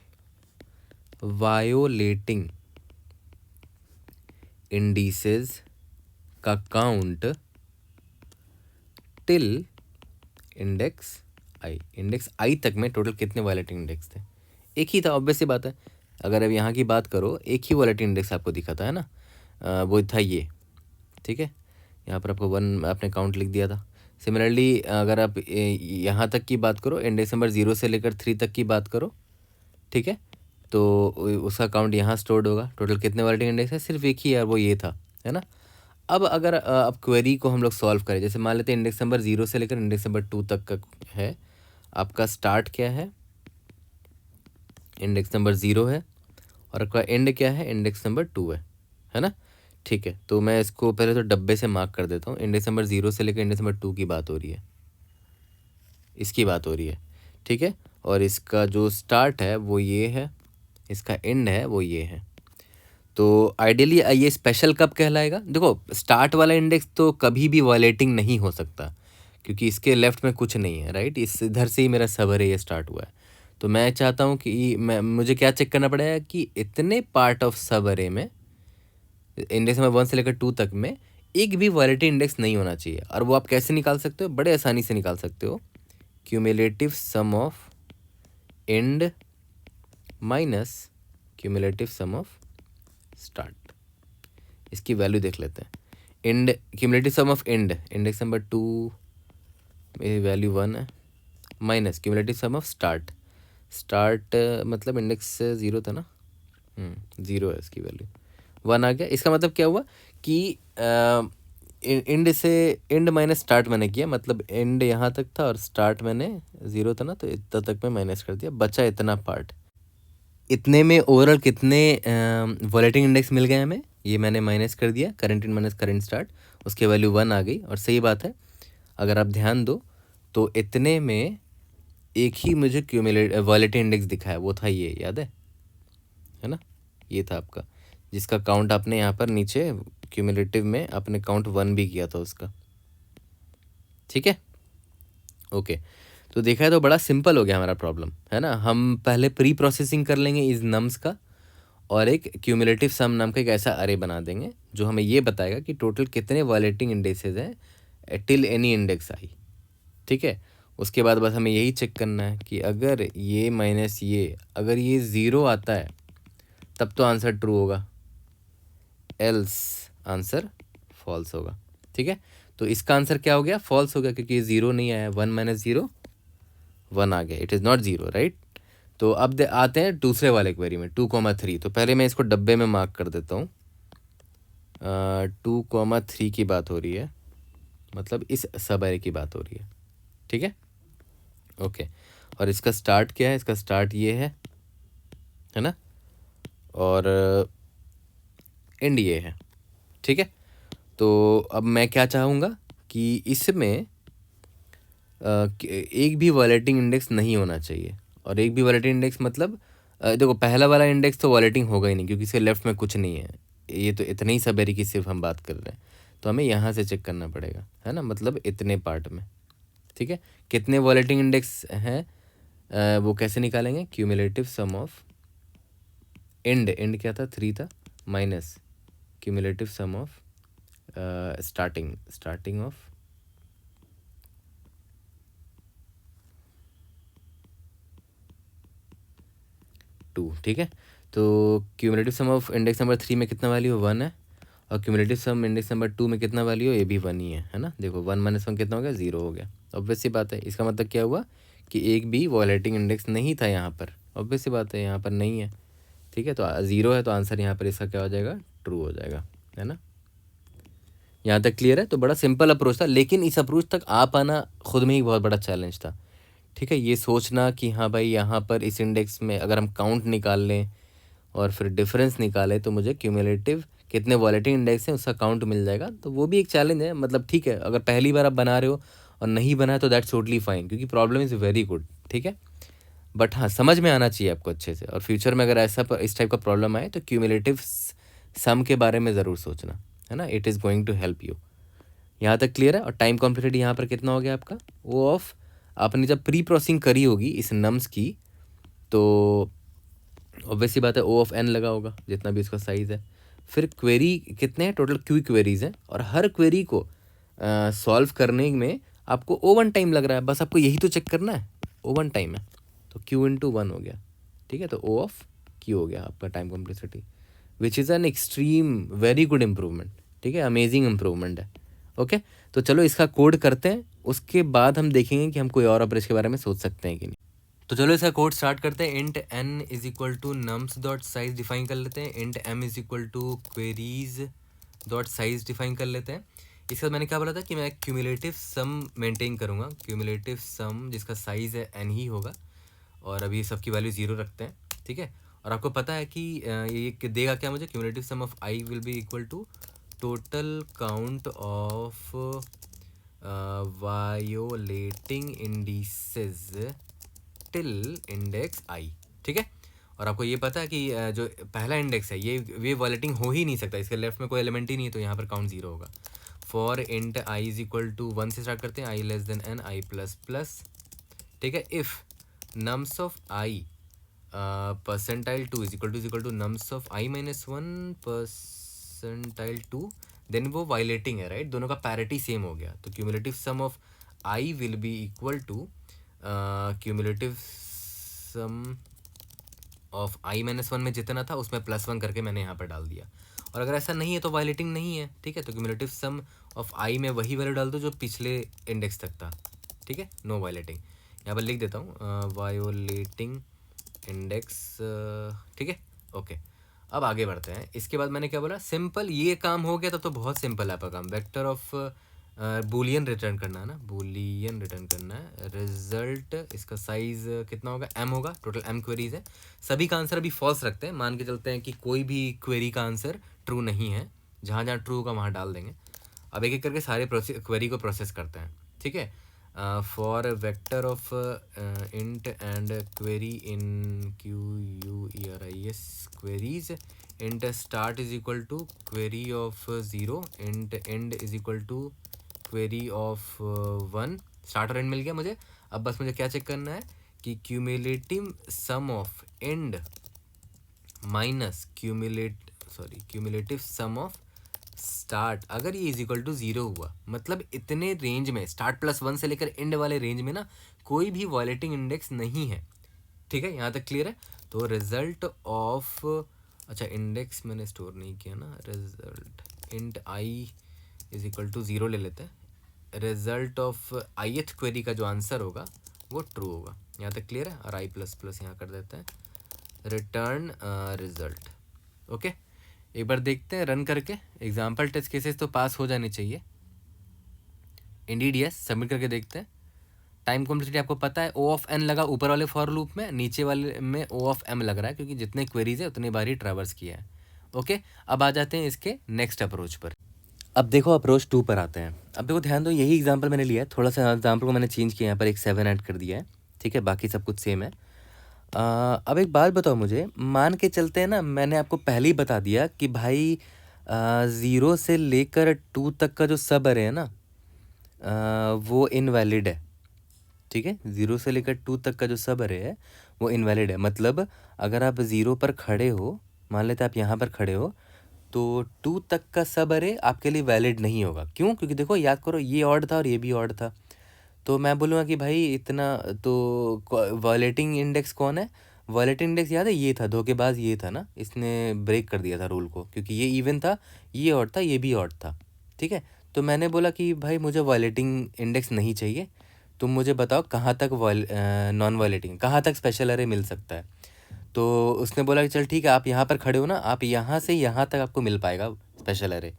वायोलेटिंग इंडिसेस का काउंट टिल इंडेक्स आई तक में टोटल कितने वायलेटिंग इंडेक्स थे? एक ही था, ऑब्वियस सी बात है। अगर अब यहाँ की बात करो, एक ही वायलेटिंग इंडेक्स आपको दिखा था, है ना? वो था ये, ठीक है, यहाँ पर आपको 1 आपने काउंट लिख दिया था। सिमिलरली अगर आप यहाँ तक की बात करो, इंडेक्स नंबर 0 से लेकर 3 तक की बात करो, ठीक है, तो उसका काउंट यहाँ स्टोर्ड होगा। टोटल कितने वॉलेटिंग इंडेक्स है? सिर्फ एक ही है, वो ये था, है ना। अब अगर अब क्वेरी को हम लोग सॉल्व करें, जैसे मान लेते हैं इंडेक्स नंबर 0 से लेकर इंडेक्स नंबर 2 तक का है। आपका स्टार्ट क्या है? इंडेक्स नंबर 0 है, और आपका एंड क्या है? इंडेक्स नंबर 2 है ना। ठीक है, तो मैं इसको पहले तो डब्बे से मार्क कर देता हूँ। इंडेक्स नंबर 0 से लेकर इंडेक्स नंबर 2 की बात हो रही है, इसकी बात हो रही है, ठीक है। और इसका जो स्टार्ट है वो ये है, इसका एंड है वो ये है। तो आइडियली ये स्पेशल कब कहलाएगा? देखो, स्टार्ट वाला इंडेक्स तो कभी भी वायलेटिंग नहीं हो सकता, क्योंकि इसके लेफ्ट में कुछ नहीं है, राइट। इस इधर से ही मेरा सब अरे ये स्टार्ट हुआ है। तो मैं चाहता हूँ कि मुझे क्या चेक करना पड़ेगा कि इतने पार्ट ऑफ सब अरे में, इंडेक्स नंबर 1 से लेकर 2 तक में, एक भी वैलिडिटी इंडेक्स नहीं होना चाहिए। और वो आप कैसे निकाल सकते हो? बड़े आसानी से निकाल सकते हो। Cumulative sum of end minus cumulative sum of start. इसकी वैल्यू देख लेते हैं। End cumulative sum of end, index number 2 में वैल्यू 1 है, minus cumulative sum of start. Start मतलब इंडेक्स 0 था ना, 0 है, इसकी वैल्यू 1 आ गया। इसका मतलब क्या हुआ कि एंड से एंड माइनस स्टार्ट मैंने किया, मतलब एंड यहाँ तक था और स्टार्ट मैंने 0 था ना, तो इतना तक मैं माइनस कर दिया, बचा इतना पार्ट। इतने में ओवरऑल कितने वॉलेटिंग इंडेक्स मिल गए हमें? ये मैंने माइनस कर दिया, current in minus current start, उसकी वैल्यू 1 आ गई। और सही बात है, अगर आप ध्यान दो तो इतने में एक ही मुझे वॉलेटिंग इंडेक्स दिखा है, वो था ये, याद है ना। ये था आपका, जिसका काउंट आपने यहाँ पर नीचे क्यूमुलेटिव में आपने काउंट 1 भी किया था उसका, ठीक है। ओके, तो देखा है तो बड़ा सिंपल हो गया हमारा प्रॉब्लम, है ना। हम पहले प्री प्रोसेसिंग कर लेंगे इस नम्स का, और एक क्यूमुलेटिव सम नाम का एक ऐसा अरे बना देंगे जो हमें ये बताएगा कि टोटल कितने वॉलेटिंग इंडेक्सेस हैं टिल एनी इंडेक्स आई, ठीक है। उसके बाद बस हमें यही चेक करना है कि अगर ये माइनस ये, अगर ये 0 आता है तब तो आंसर ट्रू होगा, एल्स आंसर फॉल्स होगा, ठीक है। तो इसका आंसर क्या हो गया? फॉल्स हो गया, क्योंकि ये 0 नहीं आया, 1 माइनस 0 1 आ गया, इट इज़ नॉट 0, राइट। तो अब आते हैं दूसरे वाले क्वेरी में, 2,3। तो पहले मैं इसको डब्बे में मार्क कर देता हूँ। 2,3 की बात हो रही है, मतलब इस सब एरे की बात हो रही है, ठीक है। ओके, और इसका स्टार्ट क्या है? इसका स्टार्ट ये है ना, और एंड ये है, ठीक है। तो अब मैं क्या चाहूँगा कि इसमें एक भी वॉलेटिंग इंडेक्स नहीं होना चाहिए। और एक भी वॉलेटिंग इंडेक्स मतलब देखो, पहला वाला इंडेक्स तो वॉलेटिंग होगा ही नहीं, क्योंकि इसके लेफ्ट में कुछ नहीं है। ये तो इतने ही सब एरे की सिर्फ हम बात कर रहे हैं, तो हमें यहाँ से चेक करना पड़ेगा, है ना, मतलब इतने पार्ट में, ठीक है। कितने वॉलेटिंग इंडेक्स हैं वो कैसे निकालेंगे? क्यूमुलेटिव सम ऑफ एंड क्या था? 3 था, minus cumulative sum of starting of 2, ठीक है। तो cumulative sum of index number 3 में कितना वैल्यू है? 1 है, और क्यूमुलेटिव सम इंडेक्स नंबर 2 में कितना वैल्यू है? ये भी 1 ही है ना। देखो 1 माइनस 1 कितना हो गया? 0 हो गया। ऑब्वियस सी बात है, इसका मतलब क्या हुआ कि एक भी वॉलेटिंग इंडेक्स नहीं था यहाँ पर, ऑब्वियस सी बात है, यहाँ पर नहीं है, ठीक है। तो 0 है, तो आंसर यहाँ पर इसका क्या हो जाएगा? ट्रू हो जाएगा, है ना। यहाँ तक क्लियर है? तो बड़ा सिंपल अप्रोच था, लेकिन इस अप्रोच तक आ पाना खुद में ही बहुत बड़ा चैलेंज था, ठीक है। ये सोचना कि हाँ भाई, यहाँ पर इस इंडेक्स में अगर हम काउंट निकाल लें और फिर डिफरेंस निकालें तो मुझे क्यूमुलेटिव कितने वॉलेटिंग इंडेक्स हैं उसका काउंट मिल जाएगा, तो वो भी एक चैलेंज है। मतलब ठीक है, अगर पहली बार आप बना रहे हो और नहीं बना तो दैट्स टोटली फाइन, क्योंकि प्रॉब्लम इज़ वेरी गुड, ठीक है। बट हाँ, समझ में आना चाहिए आपको अच्छे से, और फ्यूचर में अगर ऐसा इस टाइप का प्रॉब्लम आए तो क्यूमुलेटिव सम के बारे में ज़रूर सोचना, है ना। It is going to help you. यहाँ तक क्लियर है? और टाइम कॉम्प्लिकेटेड यहाँ पर कितना हो गया आपका? वो ऑफ आपने जब प्री प्रोसेसिंग करी होगी इस नम्स की, तो ऑब्वियस सी बात है ओ ऑफ एन लगा होगा, जितना भी इसका साइज़ है। फिर क्वेरी कितने हैं? टोटल क्यू क्वेरीज़ हैं, और हर क्वेरी को सॉल्व करने में आपको O1 टाइम लग रहा है। बस आपको यही तो चेक करना है, O1 टाइम है, तो Q इंटू 1 हो गया, ठीक है। तो O ऑफ Q हो गया आपका time complexity, which is an extreme very good improvement, ठीक है, अमेजिंग इम्प्रूवमेंट है। ओके, तो चलो इसका कोड करते हैं उसके बाद हम देखेंगे कि हम कोई और ऑपरेशन के बारे में सोच सकते हैं कि नहीं। तो चलो इसका कोड स्टार्ट करते हैं। Int n is equal to nums dot size define कर लेते हैं। Int m is equal to queries dot size define कर लेते हैं। इसके बाद मैंने क्या बोला था कि मैं क्यूमुलेटिव सम मेंटेन करूँगा। क्यूमुलेटिव सम जिसका साइज़ है n ही होगा, और अभी सबकी वैल्यू 0 रखते हैं, ठीक है। और आपको पता है कि ये देगा क्या मुझे, cumulative sum of i will be equal to total count of violating indices till index i, ठीक है। और आपको ये पता है कि जो पहला इंडेक्स है ये वायलेटिंग हो ही नहीं सकता, इसके लेफ्ट में कोई एलिमेंट ही नहीं है, तो यहाँ पर काउंट 0 होगा। For int i is equal to 1 से स्टार्ट करते हैं, i less than n, i plus plus, ठीक है। If nums of i percentile 2 is equal to nums of i minus 1 percentile 2, then वो वायलेटिंग है, राइट। दोनों का पैरिटी सेम हो गया, तो cumulative sum of i will be equal to cumulative sum of i minus 1 में जितना था उसमें +1 करके मैंने यहाँ पर डाल दिया। और अगर ऐसा नहीं है तो वायलेटिंग नहीं है, ठीक है। तो क्यूमुलेटिव सम ऑफ i में वही वैल्यू डाल दो जो पिछले इंडेक्स तक था, ठीक है, नो वायलेटिंग। यहाँ पर लिख देता हूँ वायोलेटिंग इंडेक्स, ठीक है, ओके। अब आगे बढ़ते हैं। इसके बाद मैंने क्या बोला, सिंपल, ये काम हो गया तो बहुत सिंपल है आपका काम। वेक्टर ऑफ बूलियन रिटर्न करना है ना, बूलियन रिटर्न करना है। रिजल्ट इसका साइज कितना होगा, m होगा। टोटल m क्वेरीज है, सभी का आंसर अभी फॉल्स रखते हैं। मान के चलते हैं कि कोई भी क्वेरी का आंसर ट्रू नहीं है, जहाँ जहाँ ट्रू होगा वहाँ डाल देंगे। अब एक एक करके सारे क्वेरी को प्रोसेस करते हैं, ठीक है। For vector of int and query in QUERIS queries, int start is equal to query of 0, int end is equal to query of 1। Start और एंड मिल गया मुझे। अब बस मुझे क्या चेक करना है कि cumulative sum of end minus cumulative sum of start, अगर ये इज इक्वल टू 0 हुआ, मतलब इतने रेंज में, स्टार्ट +1 से लेकर एंड वाले रेंज में ना कोई भी वायलेटिंग इंडेक्स नहीं है, ठीक है। यहाँ तक क्लियर है। तो रिजल्ट ऑफ, अच्छा इंडेक्स मैंने स्टोर नहीं किया ना, result int i is equal to 0 ले लेते हैं। रिजल्ट ऑफ ith क्वेरी का जो आंसर होगा वो ट्रू होगा। यहाँ तक क्लियर है। और i प्लस प्लस यहाँ कर देते हैं, रिटर्न रिजल्ट, ओके। एक बार देखते हैं रन करके। एग्जाम्पल टेस्ट केसेस तो पास हो जाने चाहिए। इंडीड यस, सबमिट करके देखते हैं। टाइम कॉम्प्लेक्सिटी आपको पता है, O ऑफ n लगा ऊपर वाले फॉर लूप में, नीचे वाले में O ऑफ m लग रहा है, क्योंकि जितने क्वेरीज है उतनी बार ही ट्रैवर्स किया है, ओके। अब आ जाते हैं इसके नेक्स्ट अप्रोच पर। अब देखो अप्रोच 2 पर आते हैं। अब देखो ध्यान दो, यही एग्जाम्पल मैंने लिया है, थोड़ा सा एग्जाम्पल को मैंने चेंज किया, यहाँ पर एक 7 ऐड कर दिया है, ठीक है, बाकी सब कुछ सेम है। अब एक बात बताओ मुझे, मान के चलते हैं ना, मैंने आपको पहले ही बता दिया कि भाई 0 से लेकर 2 तक का जो सब अरे है ना, वो इनवैलिड है, ठीक है। 0 से लेकर 2 तक का जो सब अरे है वो इनवैलिड है। मतलब अगर आप 0 पर खड़े हो, मान लेते हैं आप यहाँ पर खड़े हो, तो 2 तक का सब अरे आपके लिए वैलिड नहीं होगा। क्यों? क्योंकि देखो याद करो, ये ऑड था और ये भी ऑड था, तो मैं बोलूँगा कि भाई इतना तो वायलेटिंग इंडेक्स कौन है, वायलेटिंग इंडेक्स याद है, ये था, धोखेबाज ये था ना, इसने ब्रेक कर दिया था रूल को, क्योंकि ये इवन था, ये ऑड था, ये भी ऑड था, ठीक है। तो मैंने बोला कि भाई मुझे वायलेटिंग इंडेक्स नहीं चाहिए, तुम मुझे बताओ कहाँ तक नॉन वायलेटिंग, कहाँ तक स्पेशल अरे मिल सकता है। तो उसने बोला कि चल ठीक है, आप यहाँ पर खड़े हो ना, आप यहाँ से यहाँ तक आपको मिल पाएगा स्पेशल अरे।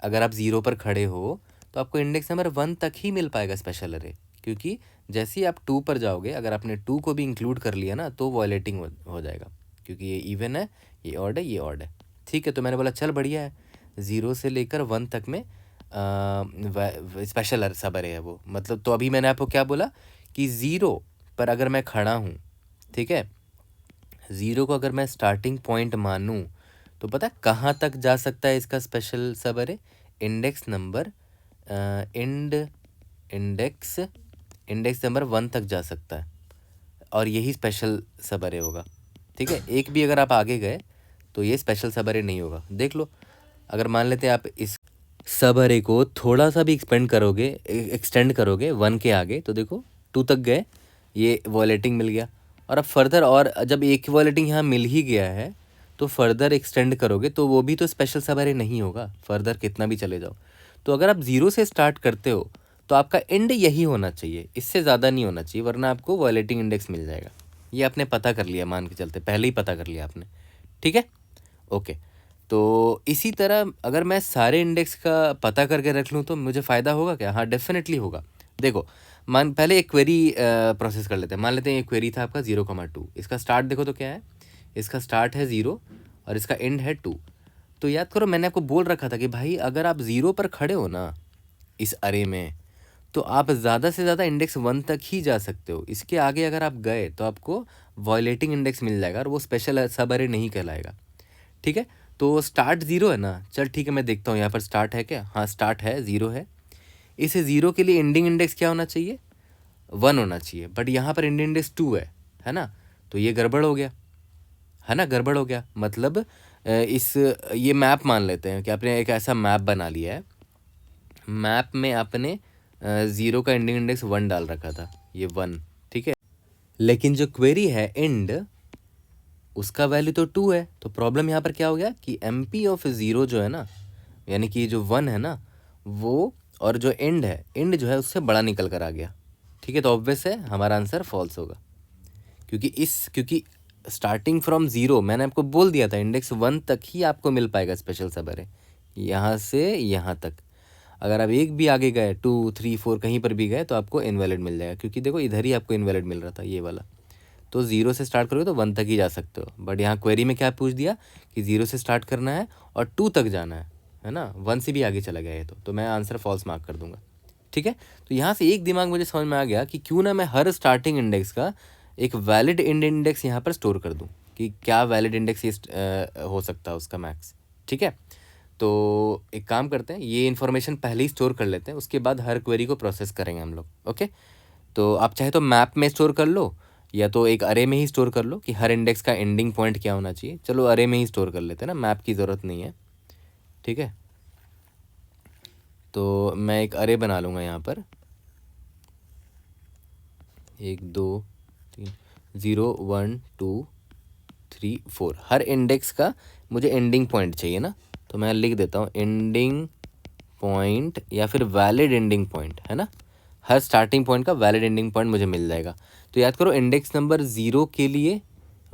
अगर आप 0 पर खड़े हो तो आपको इंडेक्स नंबर 1 तक ही मिल पाएगा स्पेशल अरे, क्योंकि जैसे ही आप 2 पर जाओगे, अगर आपने 2 को भी इंक्लूड कर लिया ना तो वायलेटिंग हो जाएगा, क्योंकि ये इवन है, ये ऑड है, ये ऑड है, ठीक है। तो मैंने बोला चल बढ़िया है, 0 से लेकर 1 तक में स्पेशल सब अरे है वो। मतलब तो अभी मैंने आपको क्या बोला कि 0 पर अगर मैं खड़ा हूँ, ठीक है, 0 को अगर मैं स्टार्टिंग पॉइंट मानूँ तो पता है कहाँ तक जा सकता है इसका स्पेशल सब अरे, इंडेक्स नंबर इंडेक्स नंबर 1 तक जा सकता है, और यही स्पेशल सब अरे होगा, ठीक है। एक भी अगर आप आगे गए तो ये स्पेशल सब अरे नहीं होगा। देख लो, अगर मान लेते हैं आप इस सब अरे को थोड़ा सा भी एक्सटेंड करोगे 1 के आगे, तो देखो 2 तक गए, ये वॉलेटिंग मिल गया। और अब फर्दर, और जब एक वॉलेटिंग यहाँ मिल ही गया है तो फर्दर एक्सटेंड करोगे तो वो भी तो स्पेशल सब अरे नहीं होगा, फर्दर कितना भी चले जाओ। तो अगर आप 0 से स्टार्ट करते हो तो आपका एंड यही होना चाहिए, इससे ज़्यादा नहीं होना चाहिए, वरना आपको वायलेटिंग इंडेक्स मिल जाएगा। ये आपने पता कर लिया, मान के चलते पहले ही पता कर लिया आपने, ठीक है। ओके, तो इसी तरह अगर मैं सारे इंडेक्स का पता करके रख लूँ तो मुझे फ़ायदा होगा क्या? हाँ, डेफिनेटली होगा। देखो, पहले एक क्वेरी प्रोसेस कर लेते हैं। मान लेते हैं ये क्वेरी था आपका 0,2। इसका स्टार्ट देखो तो क्या है, इसका स्टार्ट है 0 और इसका एंड है 2। तो याद करो, मैंने आपको बोल रखा था कि भाई अगर आप 0 पर खड़े हो ना इस अरे में, तो आप ज़्यादा से ज़्यादा इंडेक्स 1 तक ही जा सकते हो। इसके आगे अगर आप गए तो आपको वायलेटिंग इंडेक्स मिल जाएगा और वो स्पेशल सब अरे नहीं कहलाएगा, ठीक है। तो स्टार्ट 0 है ना, चल ठीक है, मैं देखता हूँ यहाँ पर स्टार्ट है क्या। हाँ, स्टार्ट है, 0 है। इस 0 के लिए एंडिंग इंडेक्स क्या होना चाहिए? 1 होना चाहिए, बट यहाँ पर एंडिंग इंडेक्स 2 है ना। तो ये गड़बड़ हो गया, है ना, गड़बड़ हो गया। मतलब ये मैप मान लेते हैं कि आपने एक ऐसा मैप बना लिया है, मैप में आपने 0 का एंडिंग इंडेक्स 1 डाल रखा था, ये 1, ठीक है। लेकिन जो क्वेरी है एंड, उसका वैल्यू तो 2 है। तो प्रॉब्लम यहाँ पर क्या हो गया कि MP ऑफ 0 जो है ना, यानी कि जो 1 है ना वो, और जो एंड है, एंड जो है उससे बड़ा निकल कर आ गया, ठीक है। तो ऑब्वियस है हमारा आंसर फॉल्स होगा, क्योंकि स्टार्टिंग फ्रॉम 0 मैंने आपको बोल दिया था इंडेक्स 1 तक ही आपको मिल पाएगा स्पेशल सब अरे, यहाँ से यहाँ तक। अगर आप एक भी आगे गए, 2, 3, 4 कहीं पर भी गए तो आपको इनवैलिड मिल जाएगा, क्योंकि देखो इधर ही आपको इनवैलिड मिल रहा था ये वाला। तो 0 से स्टार्ट करोगे तो 1 तक ही जा सकते हो, बट यहाँ क्वेरी में क्या पूछ दिया कि 0 से स्टार्ट करना है और 2 तक जाना है ना, 1 से भी आगे चला गया ये तो मैं आंसर फॉल्स मार्क कर दूंगा, ठीक है। तो यहाँ से एक दिमाग मुझे समझ में आ गया कि क्यों ना मैं हर स्टार्टिंग इंडेक्स का एक वैलिड एंड इंडेक्स यहाँ पर स्टोर कर दूँ, कि क्या वैलिड इंडेक्स ये हो सकता है उसका मैक्स, ठीक है। तो एक काम करते हैं, ये इन्फॉर्मेशन पहले ही स्टोर कर लेते हैं, उसके बाद हर क्वेरी को प्रोसेस करेंगे हम लोग, ओके। तो आप चाहे तो मैप में स्टोर कर लो, या तो एक अरे में ही स्टोर कर लो कि हर इंडेक्स का एंडिंग पॉइंट क्या होना चाहिए। चलो अरे में ही स्टोर कर लेते हैं ना, मैप की ज़रूरत नहीं है, ठीक है। तो मैं एक अरे बना लूँगा यहाँ पर, 1, 2, 3, 0, 1, 2, 3, 4, हर इंडेक्स का मुझे एंडिंग पॉइंट चाहिए ना। तो मैं लिख देता हूँ एंडिंग पॉइंट, या फिर वैलिड एंडिंग पॉइंट, है ना। हर स्टार्टिंग पॉइंट का वैलिड एंडिंग पॉइंट मुझे मिल जाएगा। तो याद करो, इंडेक्स नंबर 0 के लिए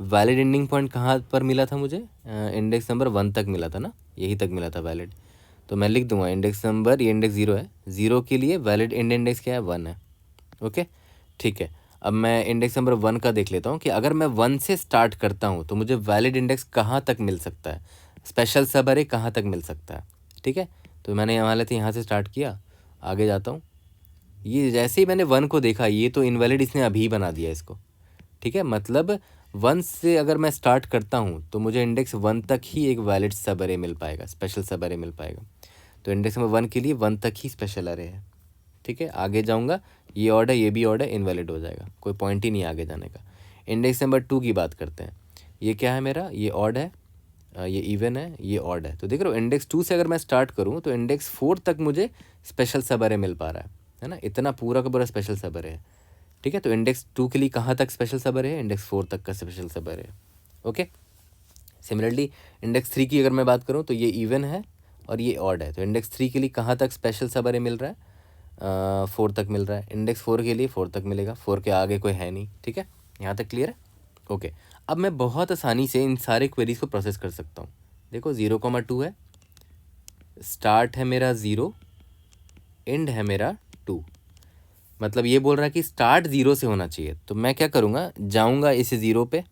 वैलिड एंडिंग पॉइंट कहाँ पर मिला था मुझे? इंडेक्स नंबर 1 तक मिला था ना, यही तक मिला था वैलिड। तो मैं लिख दूंगा इंडेक्स नंबर, ये इंडेक्स 0 है, 0 के लिए वैलिड एंड इंडेक्स क्या है? 1 है, ओके, ठीक है। अब मैं इंडेक्स नंबर 1 का देख लेता हूँ कि अगर मैं 1 से स्टार्ट करता हूँ तो मुझे वैलिड इंडेक्स कहाँ तक मिल सकता है, स्पेशल सब अरे कहाँ तक मिल सकता है, ठीक है। तो मैंने यहाँ लेते यहाँ से स्टार्ट किया, आगे जाता हूँ। ये जैसे ही मैंने 1 को देखा, ये तो इनवैलिड इसने अभी बना दिया इसको, ठीक है। मतलब 1 से अगर मैं स्टार्ट करता हूँ तो मुझे इंडेक्स 1 तक ही एक वैलिड सब अरे मिल पाएगा, स्पेशल सब अरे मिल पाएगा। तो इंडेक्स नंबर 1 के लिए 1 तक ही स्पेशल अरे है, ठीक है। आगे जाऊँगा, ये ऑर्डर, ये भी ऑर्डर इनवैलिड हो जाएगा, कोई पॉइंट ही नहीं आगे जाने का। इंडेक्स नंबर 2 की बात करते हैं। ये क्या है मेरा? ये ऑड है, ये इवन है, ये ऑड है। तो देख रहे हो, इंडेक्स 2 से अगर मैं स्टार्ट करूँ तो इंडेक्स 4 तक मुझे स्पेशल सब अरे मिल पा रहा है ना। इतना पूरा का पूरा स्पेशल सब अरे है, ठीक है। तो इंडेक्स 2 के लिए कहाँ तक स्पेशल सब अरे है? इंडेक्स 4 तक का स्पेशल सब अरे है, ओके। सिमिलरली इंडेक्स 3 की अगर मैं बात करूँ तो ये इवन है और ये ऑड है। तो इंडेक्स 3 के लिए कहाँ तक स्पेशल सब अरे मिल रहा है? 4 तक मिल रहा है। इंडेक्स 4 के लिए 4 तक मिलेगा, 4 के आगे कोई है नहीं, ठीक है। यहाँ तक क्लियर है, ओके। अब मैं बहुत आसानी से इन सारे क्वेरीज को प्रोसेस कर सकता हूँ। देखो 0,2 है, स्टार्ट है मेरा 0, एंड है मेरा 2। मतलब ये बोल रहा है कि स्टार्ट 0 से होना चाहिए। तो मैं क्या करूँगा, जाऊँगा इस 0 पे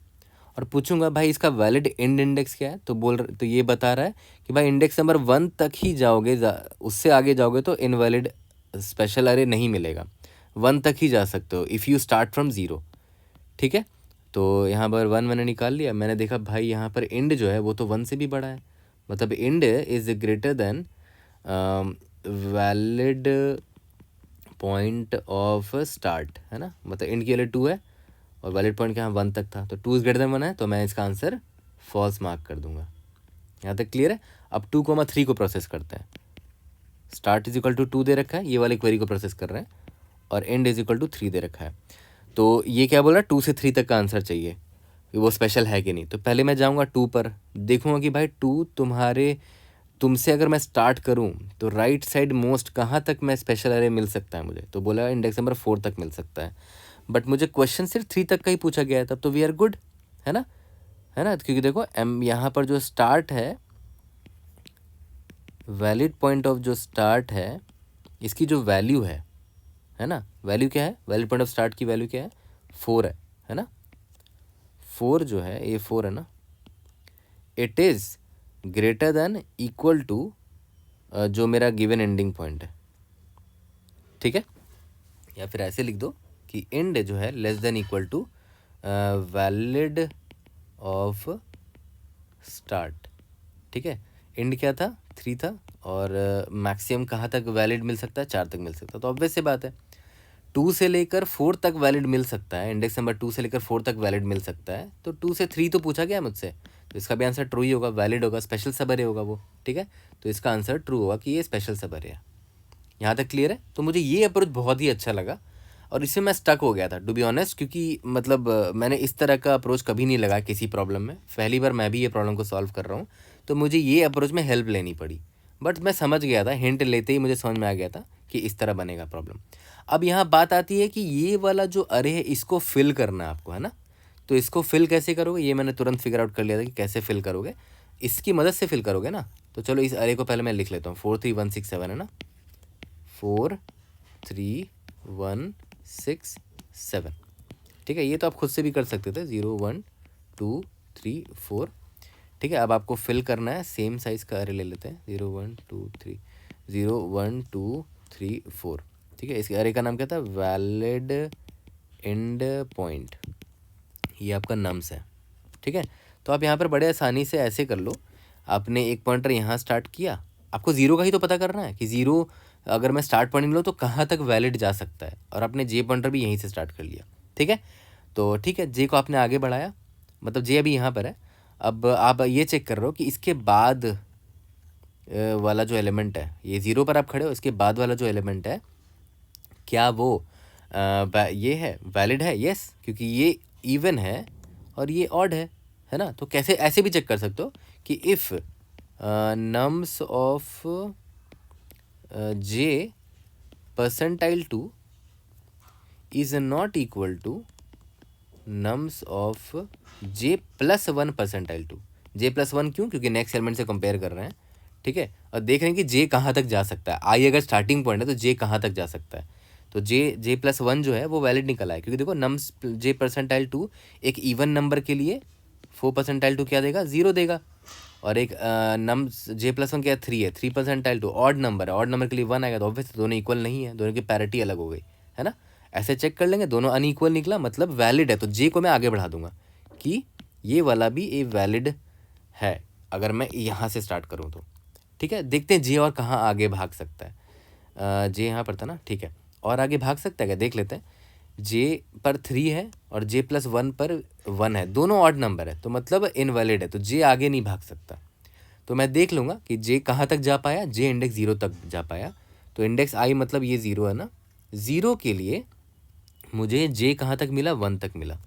और पूछूंगा भाई इसका वैलिड एंड इंडेक्स क्या है। तो ये बता रहा है कि भाई इंडेक्स नंबर 1 तक ही जाओगे, उससे आगे जाओगे तो इनवैलिड स्पेशल अरे नहीं मिलेगा, 1 तक ही जा सकते हो इफ़ यू स्टार्ट फ्रॉम 0, ठीक है। तो यहाँ पर 1 मैंने निकाल लिया, मैंने देखा भाई यहाँ पर एंड जो है वो तो 1 से भी बड़ा है, मतलब and is greater then valid point of start, है ना। मतलब एंड के लिए 2 है और वैलिड पॉइंट क्या 1 तक था, तो 2 इज ग्रेटर देन 1 है, तो मैं इसका आंसर फॉल्स मार्क कर दूंगा। यहाँ तक क्लियर है। अब 2,3 को प्रोसेस करते हैं। स्टार्ट इज इक्वल टू 2 दे रखा है, ये वाली क्वेरी को प्रोसेस कर रहे हैं, और एंड इज इक्वल टू 3 दे रखा है। तो ये क्या बोल रहा है, 2 से 3 तक का आंसर चाहिए कि वो स्पेशल है कि नहीं। तो पहले मैं जाऊँगा 2 पर, देखूँगा कि भाई 2 तुम्हारे तुमसे अगर मैं स्टार्ट करूं तो राइट साइड मोस्ट कहाँ तक मैं स्पेशल अरे मिल सकता है मुझे, तो बोला इंडेक्स नंबर 4 तक मिल सकता है। बट मुझे क्वेश्चन सिर्फ 3 तक का ही पूछा गया है, तब तो वी आर गुड, है ना, है ना, क्योंकि देखो एम यहाँ पर जो स्टार्ट है, वैलिड पॉइंट ऑफ जो स्टार्ट है, इसकी जो वैल्यू है ना, वैल्यू क्या है, वैलिड पॉइंट ऑफ स्टार्ट की वैल्यू क्या है, 4 है ना, 4 जो है ये 4 है ना, it is greater than equal to जो मेरा गिवन एंडिंग पॉइंट है, ठीक है, या फिर ऐसे लिख दो कि एंड जो है less than equal to valid of start, ठीक है। एंड क्या था, 3 था, और मैक्सिमम कहाँ तक वैलिड मिल सकता है, 4 तक मिल सकता है। तो ऑब्वियस सी बात है 2 से लेकर 4 तक वैलिड मिल सकता है, इंडेक्स नंबर 2 से लेकर 4 तक वैलिड मिल सकता है, तो 2 से 3 तो पूछा गया मुझसे, तो इसका भी आंसर ट्रू ही होगा, वैलिड होगा, स्पेशल सब अरे होगा वो, ठीक है। तो इसका आंसर ट्रू होगा कि ये स्पेशल सब अरे है। यहाँ तक क्लियर है। तो मुझे ये अप्रोच बहुत ही अच्छा लगा और इससे मैं स्टक हो गया था टू बी ऑनेस्ट, क्योंकि मतलब मैंने इस तरह का अप्रोच कभी नहीं लगा किसी प्रॉब्लम में, पहली बार मैं भी ये प्रॉब्लम को सॉल्व कर रहा हूँ, तो मुझे ये अप्रोच में हेल्प लेनी पड़ी। बट मैं समझ गया था, हिंट लेते ही मुझे समझ में आ गया था कि इस तरह बनेगा प्रॉब्लम। अब यहाँ बात आती है कि ये वाला जो अरे है इसको फिल करना है आपको, है ना। तो इसको फिल कैसे करोगे, ये मैंने तुरंत फिगर आउट कर लिया था कि कैसे फिल करोगे, इसकी मदद से फिल करोगे ना। तो चलो इस अरे को पहले मैं लिख लेता हूँ, 4 3 1 6 7 है ना, 4 3 1 6 7, ठीक है। ये तो आप खुद से भी कर सकते थे, 0 1 2 3 4, ठीक है। अब आपको फिल करना है, सेम साइज़ का अरे ले लेते हैं, 0 1 2 3 0 1 2 3 4, ठीक है। इस अरे का नाम क्या था, वैलिड एंड पॉइंट, ये आपका नम्स है, ठीक है। तो आप यहाँ पर बड़े आसानी से ऐसे कर लो, आपने एक पॉइंटर यहाँ स्टार्ट किया, आपको ज़ीरो का ही तो पता करना है कि ज़ीरो अगर मैं स्टार्ट पॉइंट लूँ तो कहाँ तक वैलिड जा सकता है, और आपने जे पॉइंटर भी यहीं से स्टार्ट कर लिया, ठीक है। तो ठीक है, जे को आपने आगे बढ़ाया, मतलब जे अभी यहाँ पर है। अब आप ये चेक कर रहे हो कि इसके बाद वाला जो एलिमेंट है, ये ज़ीरो पर आप खड़े हो, इसके बाद वाला जो एलिमेंट है क्या वो ये है, वैलिड है, यस, क्योंकि ये इवन है और ये ऑड है ना। तो कैसे ऐसे भी चेक कर सकते हो कि if nums of j percentile 2 is not equal to nums of j plus 1 percentile 2। J plus 1 क्यों, क्योंकि नेक्स्ट एलिमेंट से कंपेयर कर रहे हैं, ठीक है। और देख रहे हैं कि जे कहाँ तक जा सकता है, आई अगर स्टार्टिंग पॉइंट है तो जे कहाँ तक जा सकता है, तो जे प्लस 1 जो है वो वैलिड निकल आए, क्योंकि देखो नम्स जे परसेंटाइल 2 एक इवन नंबर के लिए 4 परसेंटाइल 2 क्या देगा, 0 देगा, और एक नम्स जे प्लस 1 क्या है, 3 है, 3 परसेंटाइल 2 ऑड नंबर है, ऑड नंबर के लिए 1 आएगा, तो ऑब्वियसली दोनों इक्वल नहीं है, दोनों की पैरिटी अलग हो गई, है ना। ऐसे चेक कर लेंगे, दोनों अनइक्वल निकला मतलब वैलिड है, तो जे को मैं आगे बढ़ा दूंगा कि ये वाला भी ए वैलिड है अगर मैं यहाँ से स्टार्ट करूँ तो, ठीक है। देखते हैं जे और कहाँ आगे भाग सकता है, जे यहाँ पर था ना, ठीक है, और आगे भाग सकता है क्या, देख लेते हैं। जे पर 3 है और जे प्लस 1 पर 1 है, दोनों ऑड नंबर है, तो मतलब इनवैलिड है, तो जे आगे नहीं भाग सकता। तो मैं देख लूँगा कि जे कहाँ तक जा पाया, जे इंडेक्स 0 तक जा पाया, तो इंडेक्स आई मतलब ये 0 है ना, 0 के लिए मुझे जे कहाँ तक मिला, 1 तक मिला,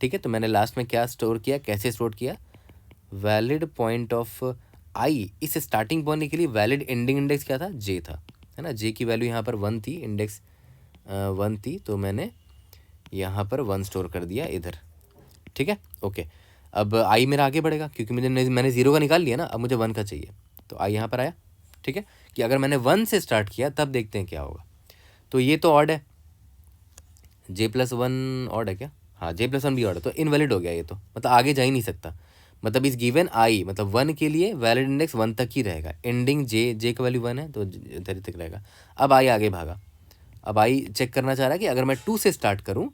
ठीक है। तो मैंने लास्ट में क्या स्टोर किया, कैसे स्टोर किया, वैलिड पॉइंट ऑफ आई, इस स्टार्टिंग पॉइंट के लिए वैलिड एंडिंग इंडेक्स क्या था, जे था, है ना। जे की वैल्यू यहाँ पर 1 थी, इंडेक्स 1 थी, तो मैंने यहाँ पर 1 स्टोर कर दिया इधर, ठीक है, ओके। अब आई मेरा आगे बढ़ेगा क्योंकि मैंने 0 का निकाल लिया ना, अब मुझे 1 का चाहिए, तो आई यहाँ पर आया, ठीक है, कि अगर मैंने 1 से स्टार्ट किया तब देखते हैं क्या होगा। तो ये तो ऑड है, जे प्लस 1 ऑड है क्या, हाँ जे प्लस 1 भी ऑड है, तो इनवैलिड हो गया ये, तो मतलब आगे जा ही नहीं सकता, मतलब इस गिवन आई मतलब 1 के लिए वैलिड इंडेक्स 1 तक ही रहेगा, एंडिंग जे का वैल्यू 1 है तो इधर तक रहेगा। अब आई आगे भागा, अब आई चेक करना चाह रहा है कि अगर मैं 2 से स्टार्ट करूँ,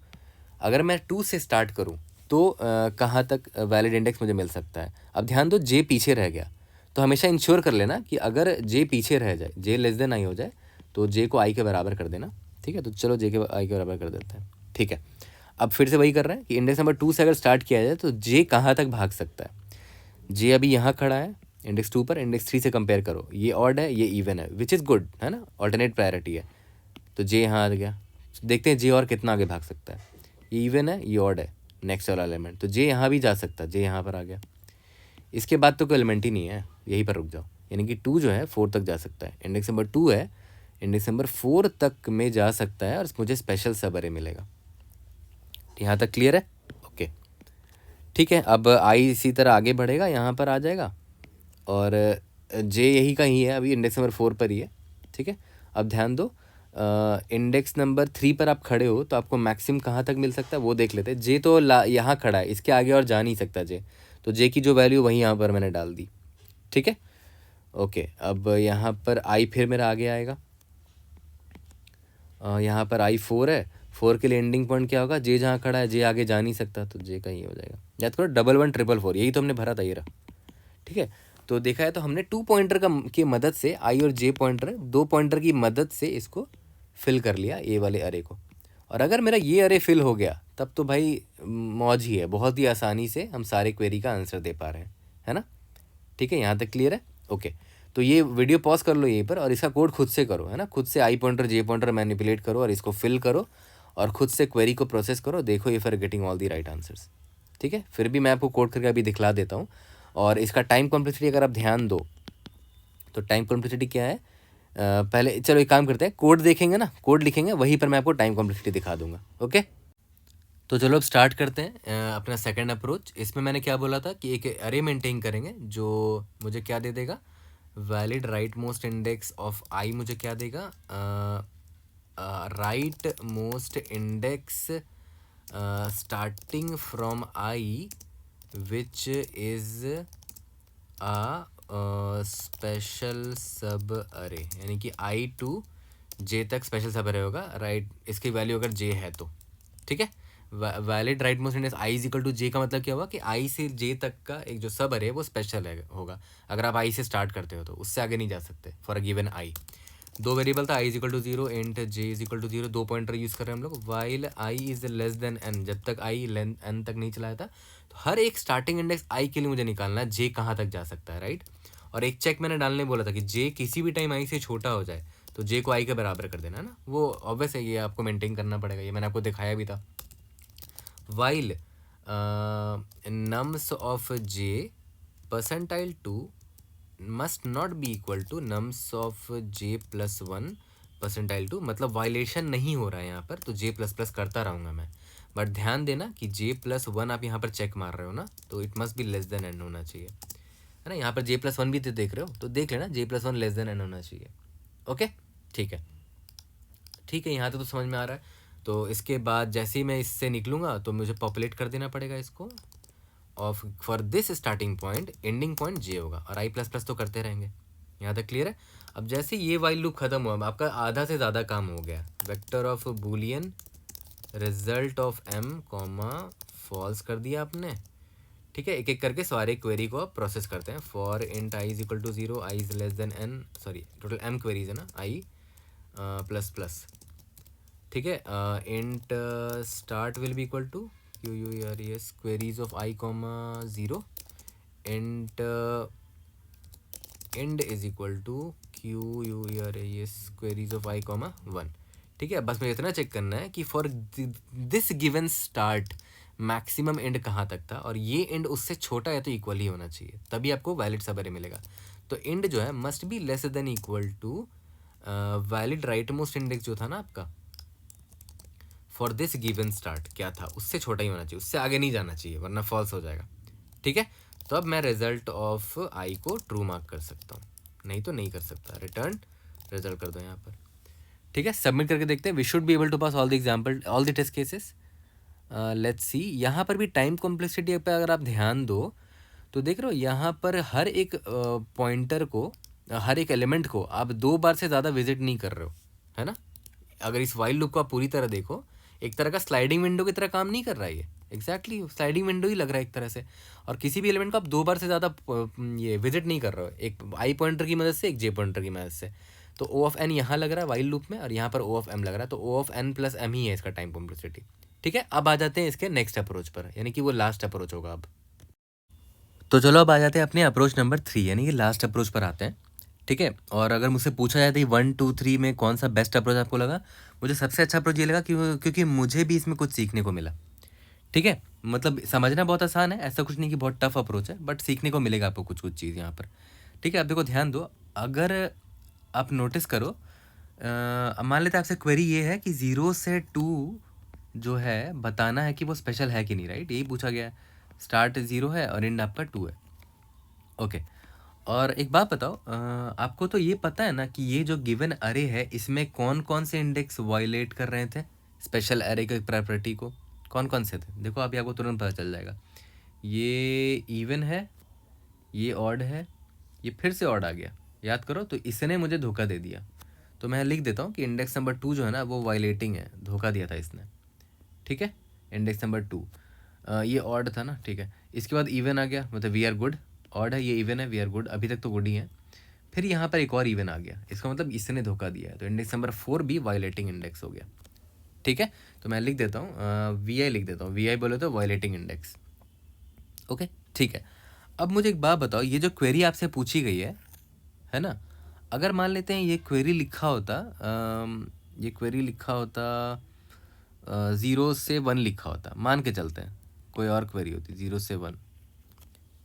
अगर मैं 2 से स्टार्ट करूँ तो कहाँ तक वैलिड इंडेक्स मुझे मिल सकता है। अब ध्यान दो जे पीछे रह गया, तो हमेशा इंश्योर कर लेना कि अगर जे पीछे रह जाए, जे लेस देन आई हो जाए, तो जे को आई के बराबर कर देना, ठीक है। तो चलो जे के आई के बराबर कर देते हैं, ठीक है। अब फिर से वही कर रहे हैं कि इंडेक्स नंबर 2 से अगर स्टार्ट किया जाए तो जे कहाँ तक भाग सकता है। जे अभी यहाँ खड़ा है इंडेक्स 2 पर, इंडेक्स 3 से कंपेयर करो, ये ऑड है ये इवन है, विच इज़ गुड, है ना, ऑल्टरनेट प्रायोरिटी है, तो जे यहाँ आ गया। देखते हैं जे और कितना आगे भाग सकता है, ये इवन है ये ऑड है नेक्स्ट वाला एलिमेंट, तो जे यहाँ भी जा सकता है, जे यहाँ पर आ गया। इसके बाद तो कोई एलिमेंट ही नहीं है, यहीं पर रुक जाओ, यानी कि 2 जो है 4 तक जा सकता है। इंडेक्स नंबर 2 है, इंडेक्स नंबर 4 तक में जा सकता है और मुझे स्पेशल सब अरे मिलेगा। यहाँ तक क्लियर है? ओके, ठीक है। अब आई इसी तरह आगे बढ़ेगा, यहाँ पर आ जाएगा और जे यही का ही है, अभी इंडेक्स नंबर 4 पर ही है। ठीक है, अब ध्यान दो, इंडेक्स नंबर 3 पर आप खड़े हो तो आपको मैक्सिमम कहाँ तक मिल सकता है वो देख लेते हैं। जे तो यहाँ खड़ा है, इसके आगे और जा नहीं सकता जे, तो जे की जो वैल्यू वही यहाँ पर मैंने डाल दी। ठीक है, ओके। अब यहाँ पर आई फिर मेरा आगे आएगा, यहाँ पर आई 4 है, 4 के लिए एंडिंग पॉइंट क्या होगा, जे जहाँ खड़ा है, जे आगे जा नहीं सकता तो जे का ही हो जाएगा। याद करो 111444, यही तो हमने भरा था, ये रहा। ठीक है, तो देखा है तो हमने 2 पॉइंटर की मदद से, आई और जे पॉइंटर 2 पॉइंटर की मदद से इसको फिल कर लिया, ए वाले अरे को। और अगर मेरा ये अरे फिल हो गया तब तो भाई मौज ही है, बहुत ही आसानी से हम सारे क्वेरी का आंसर दे पा रहे हैं, है ना। ठीक है, यहाँ तक क्लियर है? ओके, तो ये वीडियो पॉज कर लो यहीं पर और इसका कोड खुद से करो, है ना। खुद से आई पॉइंटर जे पॉइंटर मैनिपुलेट करो और इसको फिल करो और खुद से क्वेरी को प्रोसेस करो, देखो if are getting all the right answers. ठीक है, फिर भी मैं आपको कोड करके अभी दिखला देता हूँ। और इसका टाइम कॉम्प्लेक्सिटी अगर आप ध्यान दो तो टाइम कॉम्प्लेक्सिटी क्या है, पहले चलो एक काम करते हैं, कोड देखेंगे ना, कोड लिखेंगे, वहीं पर मैं आपको टाइम कॉम्प्लेक्सिटी दिखा दूंगा। ओके, तो चलो अब स्टार्ट करते हैं अपना सेकंड अप्रोच। इसमें मैंने क्या बोला था कि एक अरे मेंटेन करेंगे जो मुझे क्या दे देगा, valid right most index of I मुझे क्या देगा, right most index starting from I which is special sub array, यानी कि आई टू जे तक स्पेशल सब अरे होगा, राइट। इसकी वैल्यू अगर जे है तो ठीक है। Valid right most index I is equal to J का मतलब क्या हुआ कि आई से जे तक का एक जो सब अरे है वो स्पेशल है होगा। अगर आप आई से स्टार्ट करते हो तो उससे आगे नहीं जा सकते for a given I. 2 variable था, I is equal to 0 and J is equal to 0, 2 pointer use कर रहे हैं हम लोग। While I is less than N, जब तक आई एन तक नहीं चलाया था, तो हर एक स्टार्टिंग इंडेक्स आई के लिए मुझे निकालना है जे कहाँ तक जा सकता है, राइट। और एक चेक मैंने डालने बोला था कि जे किसी भी टाइम आई से छोटा हो जाए तो जे को आई के बराबर कर देना, है ना। वो ऑब्वियस है, ये आपको मेंटेन करना पड़ेगा, ये मैंने आपको दिखाया भी था। While nums of j percentile 2 must not be equal to nums of j plus 1 percentile 2, मतलब वायलेशन नहीं हो रहा है यहाँ पर, तो जे प्लस प्लस करता रहूँगा मैं। बट ध्यान देना कि जे प्लस 1 आप यहाँ पर चेक मार रहे हो ना, तो it must be less than n होना चाहिए, है ना। यहाँ पर जे प्लस 1 भी तो देख रहे हो, तो देख लेना जे प्लस 1 लेस देन एन होना चाहिए। ओके, ठीक है, ठीक है, यहाँ तक तो समझ में आ रहा है। तो इसके बाद जैसे ही मैं इससे निकलूँगा तो मुझे पॉपुलेट कर देना पड़ेगा इसको, of for this starting point ending point J होगा, और आई प्लस प्लस तो करते रहेंगे। यहाँ तक क्लियर है? अब जैसे ये वाइल लूप खत्म हुआ, आपका आधा से ज़्यादा काम हो गया। Vector of boolean result of m comma false कर दिया आपने। ठीक है, एक एक करके सारे क्वेरी को आप प्रोसेस करते हैं। For int i is equal to 0, i is less than n, sorry total m queries है ना, आई प्लस प्लस। ठीक है, int start will be equal to q u r s queries of I comma 0, int end is equal to q u r s queries of I comma 1। ठीक है, बस मुझे इतना check करना है कि for this given start maximum and कहाँ तक था, और ये एंड उससे छोटा है तो इक्वल ही होना चाहिए, तभी आपको वैलिड सब अरे मिलेगा। तो एंड जो है must be less than equal to valid right most index जो था ना आपका फॉर दिस गिवन स्टार्ट, क्या था, उससे छोटा ही होना चाहिए, उससे आगे नहीं जाना चाहिए वरना फॉल्स हो जाएगा। ठीक है, तो अब मैं रिजल्ट ऑफ आई को ट्रू मार्क कर सकता हूँ, नहीं तो नहीं कर सकता। रिटर्न रिजल्ट कर दो यहाँ पर। ठीक है, सबमिट करके देखते हैं। We should be able to pass all the example, all the test cases. Let's see, यहाँ पर भी टाइम कॉम्प्लेक्सिटी पर अगर आप ध्यान दो तो देख रहे हो यहाँ पर हर एक पॉइंटर को, हर एक एलिमेंट को आप 2 बार से ज़्यादा विजिट नहीं कर रहे हो, है ना। अगर इस वाइल लूप को आप पूरी तरह देखो, एक तरह का स्लाइडिंग विंडो की तरह काम नहीं कर रहा है ये, एग्जैक्टली स्लाइडिंग विंडो ही लग रहा है एक तरह से। और किसी भी एलिमेंट को आप 2 बार से ज़्यादा ये विजिट नहीं कर रहे हो, एक आई पॉइंटर की मदद से, एक जे पॉइंटर की मदद से। तो ओ ऑफ एन यहाँ लग रहा है वाइल लूप में, और यहाँ पर ओ ऑफ एम लग रहा है, तो ओ ऑफ एन प्लस एम ही है इसका टाइम कॉम्प्लेक्सिटी। ठीक है, अब आ जाते हैं इसके नेक्स्ट अप्रोच पर, यानी कि वो लास्ट अप्रोच होगा अब। तो चलो अब आ जाते हैं अपने अप्रोच नंबर 3, यानी कि लास्ट अप्रोच पर आते हैं। ठीक है, और अगर मुझसे पूछा जाए तो 1 2 3 में कौन सा बेस्ट अप्रोच आपको लगा, मुझे सबसे अच्छा अप्रोच ये लगा क्योंकि मुझे भी इसमें कुछ सीखने को मिला। ठीक है, मतलब समझना बहुत आसान है, ऐसा कुछ नहीं कि बहुत टफ अप्रोच है, बट सीखने को मिलेगा आपको कुछ कुछ चीज़ यहाँ पर। ठीक है, अब देखो ध्यान दो, अगर आप नोटिस करो, मान लेते हैं आपसे क्वेरी ये है कि 0 से 2 जो है बताना है कि वो स्पेशल है कि नहीं, राइट? यही पूछा गया है। स्टार्ट 0 है और एंड आपका 2 है। ओके, और एक बात बताओ, आपको तो ये पता है ना कि ये जो गिवन अरे है इसमें कौन कौन से इंडेक्स वायलेट कर रहे थे स्पेशल अरे के प्रॉपर्टी को? कौन कौन से थे? देखो अभी आपको तुरंत पता चल जाएगा। ये इवन है, ये ऑड है, ये फिर से ऑड आ गया। याद करो, तो इसने मुझे धोखा दे दिया। तो मैं लिख देता हूँ कि इंडेक्स नंबर 2 जो है ना वो वायलेटिंग है, धोखा दिया था इसने। ठीक है, इंडेक्स नंबर 2 ये ऑड था ना, ठीक है। इसके बाद इवन आ गया, मतलब वी आर गुड। ऑड है, ये इवन है, वी आर गुड, अभी तक तो गुड ही है। फिर यहाँ पर एक और इवन आ गया, इसका मतलब इसने धोखा दिया है, तो इंडेक्स नंबर 4 भी वायलेटिंग इंडेक्स हो गया। ठीक है, तो मैं लिख देता हूँ, वी आई लिख देता हूँ, वी आई बोले तो वायलेटिंग इंडेक्स। ओके, ठीक है। अब मुझे एक बात बताओ, ये जो क्वेरी आपसे पूछी गई है ना, अगर मान लेते हैं ये क्वेरी लिखा होता, ये क्वेरी लिखा होता 0 से 1 लिखा होता, मान के चलते हैं कोई और क्वेरी होती 0 से 1।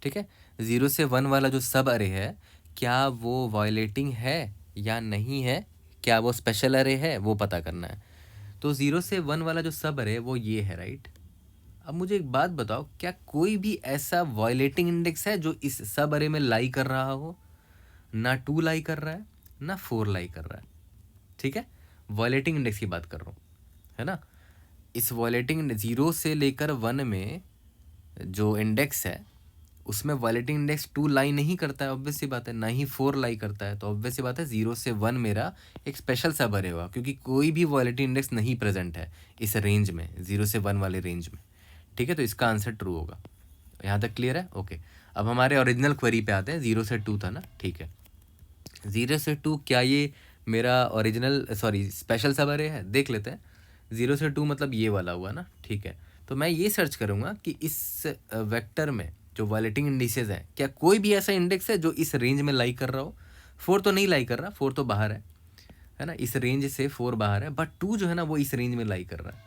ठीक है, 0 से 1 वाला जो सब अरे है, क्या वो वायलेटिंग है या नहीं है, क्या वो स्पेशल अरे है, वो पता करना है। तो 0 से 1 वाला जो सब अरे है वो ये है, राइट? अब मुझे एक बात बताओ, क्या कोई भी ऐसा वायलेटिंग इंडेक्स है जो इस सब अरे में लाई कर रहा हो? ना 2 लाई कर रहा है, ना 4 लाई कर रहा है। ठीक है, वायलेटिंग इंडेक्स की बात कर रहा हूँ, है ना। इस वायलेटिंग 0 से लेकर 1 में जो इंडेक्स है उसमें वायलेटिंग इंडेक्स 2 लाई नहीं करता है, ऑब्वियस सी बात है, ना ही 4 लाई करता है। तो ऑब्वियस सी बात है 0 से 1 मेरा एक स्पेशल सब अरे होगा, क्योंकि कोई भी वायलेटिंग इंडेक्स नहीं प्रेजेंट है इस रेंज में, 0 से 1 वाले रेंज में। ठीक है, तो इसका आंसर ट्रू होगा। यहाँ तक क्लियर है? ओके, अब हमारे ओरिजिनल क्वेरी पे आते हैं। 0 से 2 था ना, ठीक है। 0 से 2 क्या ये मेरा ओरिजिनल स्पेशल सब अरे है? देख लेते हैं। 0 से 2 मतलब ये वाला हुआ ना, ठीक है। तो मैं ये सर्च करूँगा कि इस वेक्टर में जो वायलेटिंग इंडिसेस हैं, क्या कोई भी ऐसा इंडेक्स है जो इस रेंज में लाई कर रहा हो? 4 तो नहीं लाई कर रहा, 4 तो बाहर है ना, इस रेंज से 4 बाहर है, बट 2 जो है ना वो इस रेंज में लाई कर रहा है।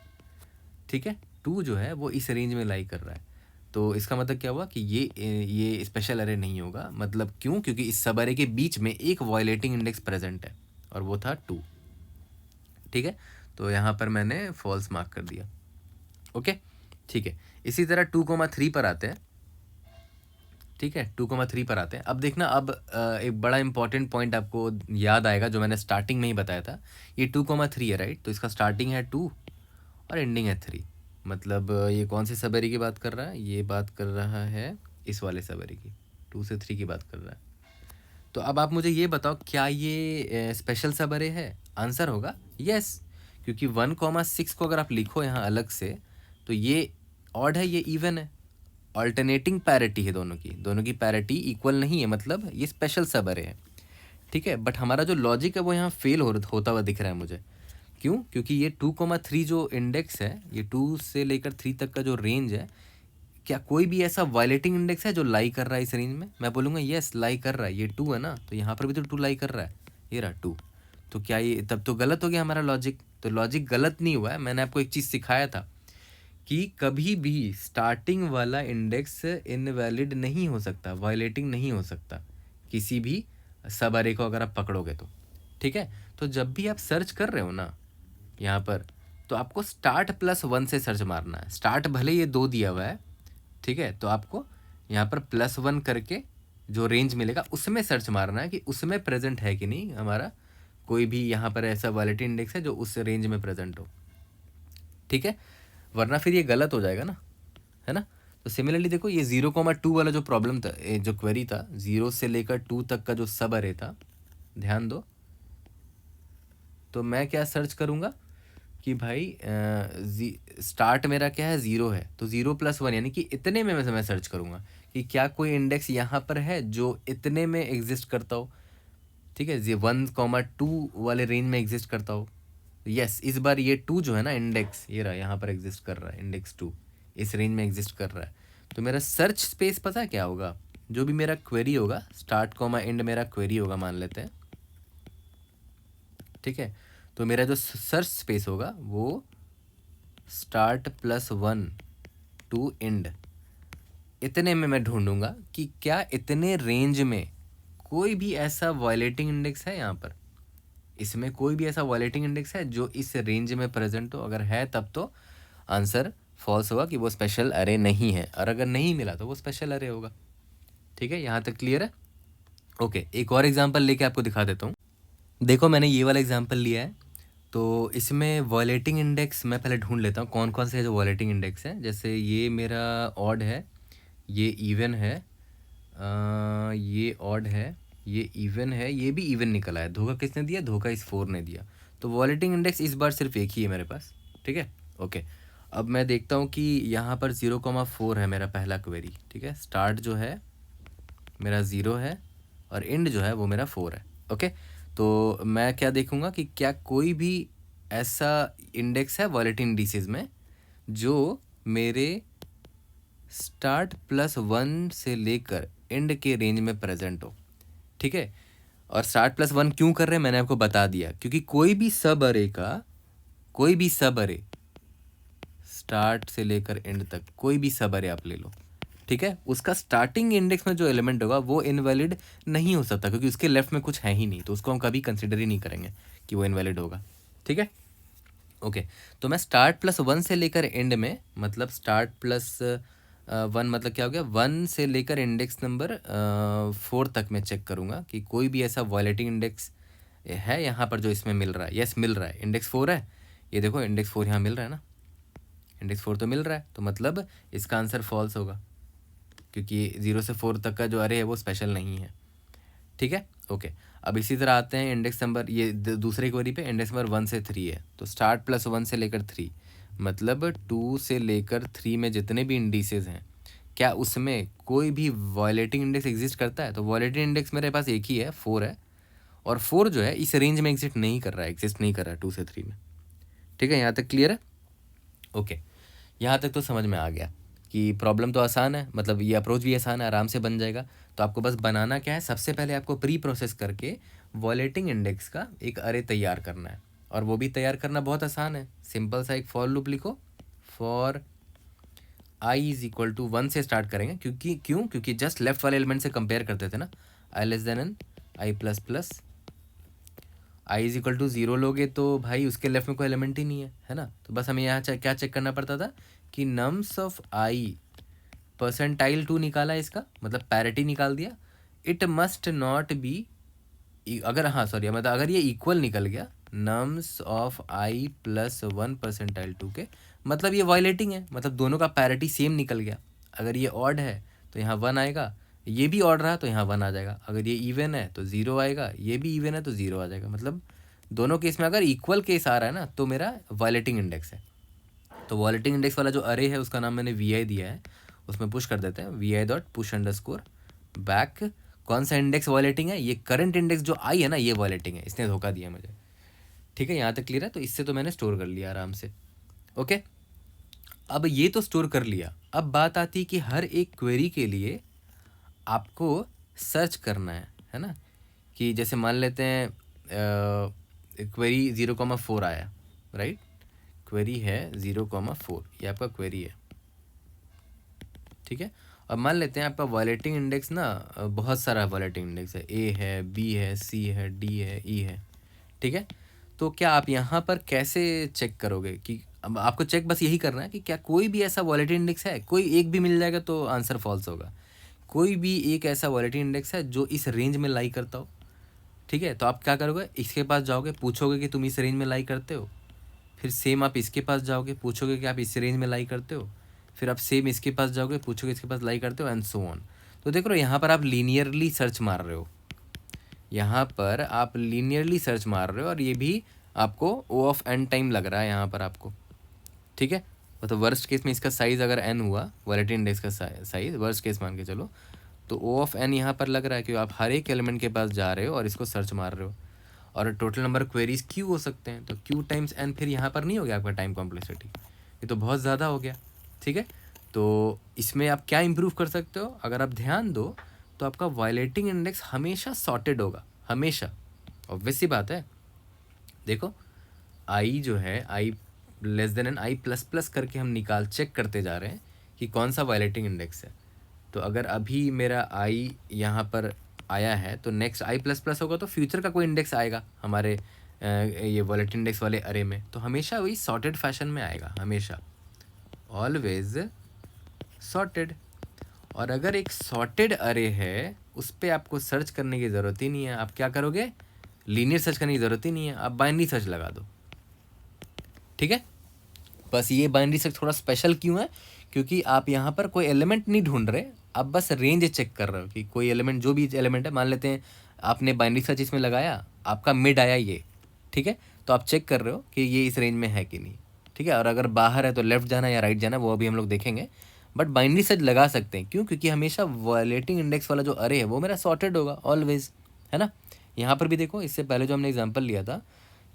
ठीक है, 2 जो है वो इस रेंज में लाई कर रहा है। तो इसका मतलब क्या हुआ कि ये स्पेशल अरे नहीं होगा। मतलब क्यों? क्योंकि इस सब अरे के बीच में एक वायलेटिंग इंडेक्स प्रेजेंट है और वो था 2। ठीक है, तो यहाँ पर मैंने फॉल्स मार्क कर दिया। ओके, ठीक है। इसी तरह 2,3 पर आते हैं। ठीक है, 2,3 पर आते हैं। अब देखना, अब एक बड़ा इंपॉर्टेंट पॉइंट आपको याद आएगा जो मैंने स्टार्टिंग में ही बताया था। ये 2,3 है, राइट? तो इसका स्टार्टिंग है 2 और एंडिंग है 3। मतलब ये कौन से सबरी की बात कर रहा है? ये बात कर रहा है इस वाले सबरी की, 2 से 3 की बात कर रहा है। तो अब आप मुझे ये बताओ, क्या ये स्पेशल सबरे है? आंसर होगा यस, क्योंकि 1,6 को अगर आप लिखो यहाँ अलग से तो ये ऑड है, ये इवन है। ऑल्टरनेटिंग पैरिटी है दोनों की पैरिटी इक्वल नहीं है, मतलब ये स्पेशल सबरे है। ठीक है, बट हमारा जो लॉजिक है वो यहाँ फेल होता हुआ दिख रहा है मुझे। क्यों? क्योंकि ये 2,3 जो इंडेक्स है, ये 2 से लेकर 3 तक का जो रेंज है, क्या कोई भी ऐसा वायलेटिंग इंडेक्स है जो लाई कर रहा है इस रेंज में? मैं बोलूँगा यस, लाई कर रहा है। ये 2 है ना, तो यहाँ पर भी तो 2 लाई कर रहा है, ये रहा 2। तो क्या ये तब तो गलत हो गया हमारा लॉजिक? तो लॉजिक गलत नहीं हुआ है। मैंने आपको एक चीज़ सिखाया था कि कभी भी स्टार्टिंग वाला इंडेक्स इनवैलिड नहीं हो सकता, वायलेटिंग नहीं हो सकता किसी भी सब अरे को अगर आप पकड़ोगे तो। ठीक है, तो जब भी आप सर्च कर रहे हो ना यहाँ पर, तो आपको स्टार्ट +1 से सर्च मारना है। स्टार्ट भले ये 2 दिया हुआ है, ठीक है, तो आपको यहाँ पर +1 करके जो रेंज मिलेगा उसमें सर्च मारना है कि उसमें प्रेजेंट है कि नहीं हमारा कोई भी यहाँ पर ऐसा वायलेटिंग इंडेक्स है जो उस रेंज में प्रेजेंट हो। ठीक है, वरना फिर ये गलत हो जाएगा ना, है ना। तो सिमिलरली देखो, ये 0,2 वाला जो प्रॉब्लम था, जो क्वेरी था, 0 से लेकर 2 तक का जो सब अरे था, ध्यान दो। तो मैं क्या सर्च करूँगा कि भाई स्टार्ट मेरा क्या है, 0 है, तो 0+1 यानी कि इतने में मैं सर्च करूँगा कि क्या कोई इंडेक्स यहाँ पर है जो इतने में एग्जिस्ट करता हो। ठीक है, 1,2 वाले रेंज में एग्जिस्ट करता हो। यस, इस बार ये 2 जो है ना इंडेक्स, ये रहा यहाँ पर एग्जिस्ट कर रहा है, इंडेक्स 2 इस रेंज में एग्जिस्ट कर रहा है। तो मेरा सर्च स्पेस पता है क्या होगा? जो भी मेरा क्वेरी होगा, स्टार्ट कॉमा एंड मेरा क्वेरी होगा मान लेते हैं। ठीक है, तो मेरा जो सर्च स्पेस होगा वो स्टार्ट +1 टू एंड, इतने में मैं ढूंढूंगा कि क्या इतने रेंज में कोई भी ऐसा वायलेटिंग इंडेक्स है यहाँ पर, इसमें कोई भी ऐसा वायलेटिंग इंडेक्स है जो इस रेंज में प्रेजेंट हो? अगर है तब तो आंसर फॉल्स होगा कि वो स्पेशल अरे नहीं है, और अगर नहीं मिला तो वो स्पेशल अरे होगा। ठीक है, यहाँ तक क्लियर है? ओके, एक और एग्जांपल लेके आपको दिखा देता हूँ। देखो मैंने ये वाला एग्जांपल लिया है, तो इसमें वायलेटिंग इंडेक्स मैं पहले ढूंढ लेता हूँ कौन कौन से जो वायलेटिंग इंडेक्स है। जैसे ये मेरा ऑड है, ये इवन है, ये ऑड है, ये इवन है, ये भी इवन निकला है। धोखा किसने दिया? धोखा इस 4 ने दिया। तो वायलेटिंग इंडेक्स इस बार सिर्फ एक ही है मेरे पास। ठीक है, ओके। अब मैं देखता हूँ कि यहाँ पर 0,4 है मेरा पहला क्वेरी। ठीक है, स्टार्ट जो है मेरा 0 है और एंड जो है वो मेरा 4 है। ओके, तो मैं क्या देखूँगा कि क्या कोई भी ऐसा इंडेक्स है वायलेटिंग इंडिसेस में जो मेरे स्टार्ट +1 से लेकर एंड के रेंज में प्रेजेंट हो। ठीक है, और स्टार्ट +1 क्यों कर रहे हैं मैंने आपको बता दिया, क्योंकि कोई भी सब अरे स्टार्ट से लेकर एंड तक कोई भी सब अरे आप ले लो, ठीक है, उसका स्टार्टिंग इंडेक्स में जो एलिमेंट होगा वो इनवैलिड नहीं हो सकता, क्योंकि उसके लेफ्ट में कुछ है ही नहीं, तो उसको हम कभी कंसिडर ही नहीं करेंगे कि वो इनवैलिड होगा। ठीक है, ओके। तो मैं स्टार्ट +1 से लेकर एंड में, मतलब स्टार्ट +1 मतलब क्या हो गया, 1 से लेकर इंडेक्स नंबर 4 तक मैं चेक करूँगा कि कोई भी ऐसा वायलेटिंग इंडेक्स है यहाँ पर जो इसमें मिल रहा है। यस, मिल रहा है, इंडेक्स 4 है, ये देखो इंडेक्स 4 यहाँ मिल रहा है ना, इंडेक्स 4 तो मिल रहा है, तो मतलब इसका आंसर फॉल्स होगा, क्योंकि 0 से 4 तक का जो अरे है वो स्पेशल नहीं है। ठीक है, ओके। अब इसी तरह आते हैं इंडेक्स नंबर, ये दूसरे क्वेरी पे इंडेक्स नंबर 1 से 3 है, तो स्टार्ट +1 से लेकर 3, मतलब 2 से लेकर 3 में जितने भी इंडिसेस हैं, क्या उसमें कोई भी वायलेटिंग इंडेक्स एग्जिस्ट करता है? तो वायलेटिंग इंडेक्स मेरे पास एक ही है, 4 है, और 4 जो है इस रेंज में एग्जिस्ट नहीं कर रहा है 2 से 3 में। ठीक है, यहाँ तक क्लियर है? ओके, यहाँ तक तो समझ में आ गया कि प्रॉब्लम तो आसान है, मतलब ये अप्रोच भी आसान है, आराम से बन जाएगा। तो आपको बस बनाना क्या है, सबसे पहले आपको प्री प्रोसेस करके वायलेटिंग इंडेक्स का एक अरे तैयार करना है, और वो भी तैयार करना बहुत आसान है। सिंपल सा एक फॉर लूप लिखो, फॉर i = 1 से स्टार्ट करेंगे, क्योंकि जस्ट लेफ्ट वाले एलिमेंट से कंपेयर करते थे ना, i n i++ i = 0 लोगे तो भाई उसके लेफ्ट में कोई एलिमेंट ही नहीं है ना। तो बस हमें यहाँ क्या चेक करना पड़ता था कि नम्स ऑफ i % 2 निकाला इसका, मतलब पैरिटी निकाल दिया। इट मस्ट नॉट बी, अगर हाँ सॉरी मतलब अगर ये इक्वल निकल गया नम्स ऑफ i +1 % 2 के, मतलब ये वायलेटिंग है, मतलब दोनों का पैरिटी सेम निकल गया। अगर ये ऑड है तो यहाँ 1 आएगा, ये भी ऑड रहा तो यहाँ 1 आ जाएगा। अगर ये इवन है तो 0 आएगा, ये भी इवन है तो 0 आ जाएगा। मतलब दोनों केस में अगर इक्वल केस आ रहा है ना तो मेरा वायलेटिंग इंडेक्स है। तो वायलेटिंग इंडेक्स वाला जो अरे है उसका नाम मैंने vi दिया है, उसमें पुश कर देते हैं vi.push_back। कौन सा इंडेक्स वायलेटिंग है? ये करंट इंडेक्स जो आई है ना, ये वायलेटिंग है, इसने धोखा दिया मुझे। ठीक है, यहाँ तक क्लियर है? तो इससे तो मैंने स्टोर कर लिया आराम से। ओके, अब ये तो स्टोर कर लिया, अब बात आती है कि हर एक क्वेरी के लिए आपको सर्च करना है ना। कि जैसे मान लेते हैं क्वेरी 0,4 आया, राइट, क्वेरी है 0,4, ये आपका क्वेरी है। ठीक है, अब मान लेते हैं आपका वायलेटिंग इंडेक्स ना बहुत सारा वायलेटिंग इंडेक्स है, ए है, बी है, सी है, डी है, ई है। ठीक है, तो क्या आप यहाँ पर कैसे चेक करोगे कि अब आपको चेक बस यही करना है कि क्या कोई भी ऐसा वायलेटिंग इंडेक्स है? कोई एक भी मिल जाएगा तो आंसर फॉल्स होगा। कोई भी एक ऐसा वायलेटिंग इंडेक्स है जो इस रेंज में लाई करता हो। ठीक है, तो आप क्या करोगे, इसके पास जाओगे, पूछोगे कि तुम इस रेंज में लाई करते हो, फिर सेम आप इसके पास जाओगे, पूछोगे कि आप इस रेंज में लाई करते हो, फिर आप सेम इसके पास जाओगे, पूछोगे इसके पास लाई करते हो, एंड सो ऑन। तो देख रहे हो यहाँ पर आप लीनियरली सर्च मार रहे हो, यहाँ पर आप लीनियरली सर्च मार रहे हो, और ये भी आपको O(n) टाइम लग रहा है यहाँ पर आपको। ठीक है, मतलब वर्स्ट केस में इसका साइज़ अगर n हुआ, वायलेटिंग इंडेक्स का साइज़ वर्स्ट केस मान के चलो, तो O(n) यहाँ पर लग रहा है, क्योंकि आप हर एक एलिमेंट के पास जा रहे हो और इसको सर्च मार रहे हो, और टोटल नंबर क्वेरीज क्यू हो सकते हैं, तो q × n फिर यहाँ पर नहीं हो गया आपका टाइम कॉम्प्लेक्सिटी, ये तो बहुत ज़्यादा हो गया। ठीक है, तो इसमें आप क्या इम्प्रूव कर सकते हो, अगर आप ध्यान दो तो आपका वायलेटिंग इंडेक्स हमेशा सॉर्टेड होगा, हमेशा, ऑब्वियस सी बात है। देखो i जो है i n i++ करके हम चेक करते जा रहे हैं कि कौन सा वायलेटिंग इंडेक्स है। तो अगर अभी मेरा i यहाँ पर आया है तो नेक्स्ट आई प्लस प्लस होगा तो फ्यूचर का कोई इंडेक्स आएगा हमारे ये वॉलेट इंडेक्स वाले अरे में, तो हमेशा वही सॉर्टेड फैशन में आएगा, हमेशा ऑलवेज सॉर्टेड। और अगर एक सॉर्टेड अरे है उस पर आपको सर्च करने की ज़रूरत ही नहीं है, आप क्या करोगे, लीनियर सर्च करने की ज़रूरत ही नहीं है, आप बाइनरी सर्च लगा दो। ठीक है, बस ये बाइनरी सर्च थोड़ा स्पेशल क्यों है, क्योंकि आप यहाँ पर कोई एलिमेंट नहीं ढूंढ रहे, आप बस रेंज चेक कर रहे हो कि कोई एलिमेंट, जो भी एलिमेंट है, मान लेते हैं आपने बाइनरी सर्च इसमें लगाया, आपका मिड आया ये, ठीक है, तो आप चेक कर रहे हो कि ये इस रेंज में है कि नहीं। ठीक है, और अगर बाहर है तो लेफ्ट जाना या राइट जाना वो अभी हम लोग देखेंगे, बट बाइनरी सर्च लगा सकते हैं। क्यों? क्योंकि हमेशा वॉलेटिंग इंडेक्स वाला जो अरे है वो मेरा सॉर्टेड होगा ऑलवेज, है ना। यहाँ पर भी देखो, इससे पहले जो हमने एग्जाम्पल लिया था,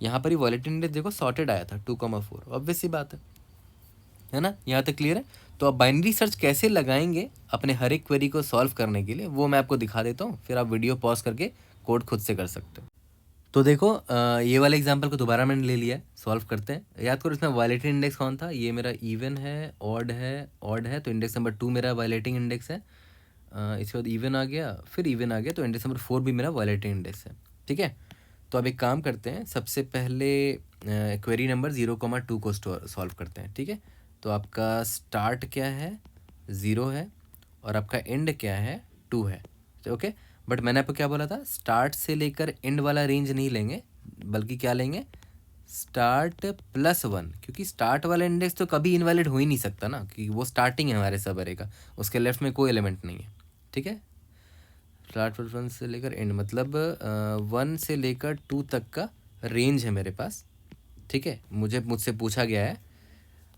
यहाँ पर ही वॉलेटिंग इंडेक्स देखो सॉर्टेड आया था 2,4, ऑब्वियस सी बात है ना। यहाँ तक क्लियर है। तो आप बाइनरी सर्च कैसे लगाएंगे अपने हर एक क्वेरी को सॉल्व करने के लिए, वो मैं आपको दिखा देता हूँ, फिर आप वीडियो पॉज करके कोड खुद से कर सकते हो। तो देखो ये वाले एग्जांपल को दोबारा मैंने ले लिया है, सॉल्व करते हैं। याद करो इसमें वायलेटिंग इंडेक्स कौन था, ये मेरा इवन है, ऑड है, तो इंडेक्स नंबर 2 मेरा वायलेटिंग इंडेक्स है। इसके बाद इवन आ गया, फिर इवन आ गया, तो इंडेक्स नंबर 4 भी मेरा वायलेटिंग इंडेक्स है। ठीक है, तो अब एक काम करते हैं, सबसे पहले क्वेरी नंबर 0,2 को सॉल्व करते हैं। ठीक है, तो आपका स्टार्ट क्या है, 0 है, और आपका एंड क्या है, 2 है। ओके, बट मैंने आपको क्या बोला था, स्टार्ट से लेकर एंड वाला रेंज नहीं लेंगे, बल्कि क्या लेंगे, स्टार्ट +1, क्योंकि स्टार्ट वाला इंडेक्स तो कभी इनवैलिड हो ही नहीं सकता ना, क्योंकि वो स्टार्टिंग है हमारे सब अरे का, उसके लेफ्ट में कोई एलिमेंट नहीं है। ठीक है, स्टार्ट +1 से लेकर एंड, मतलब 1 से लेकर 2 तक का रेंज है मेरे पास। ठीक है, मुझसे पूछा गया है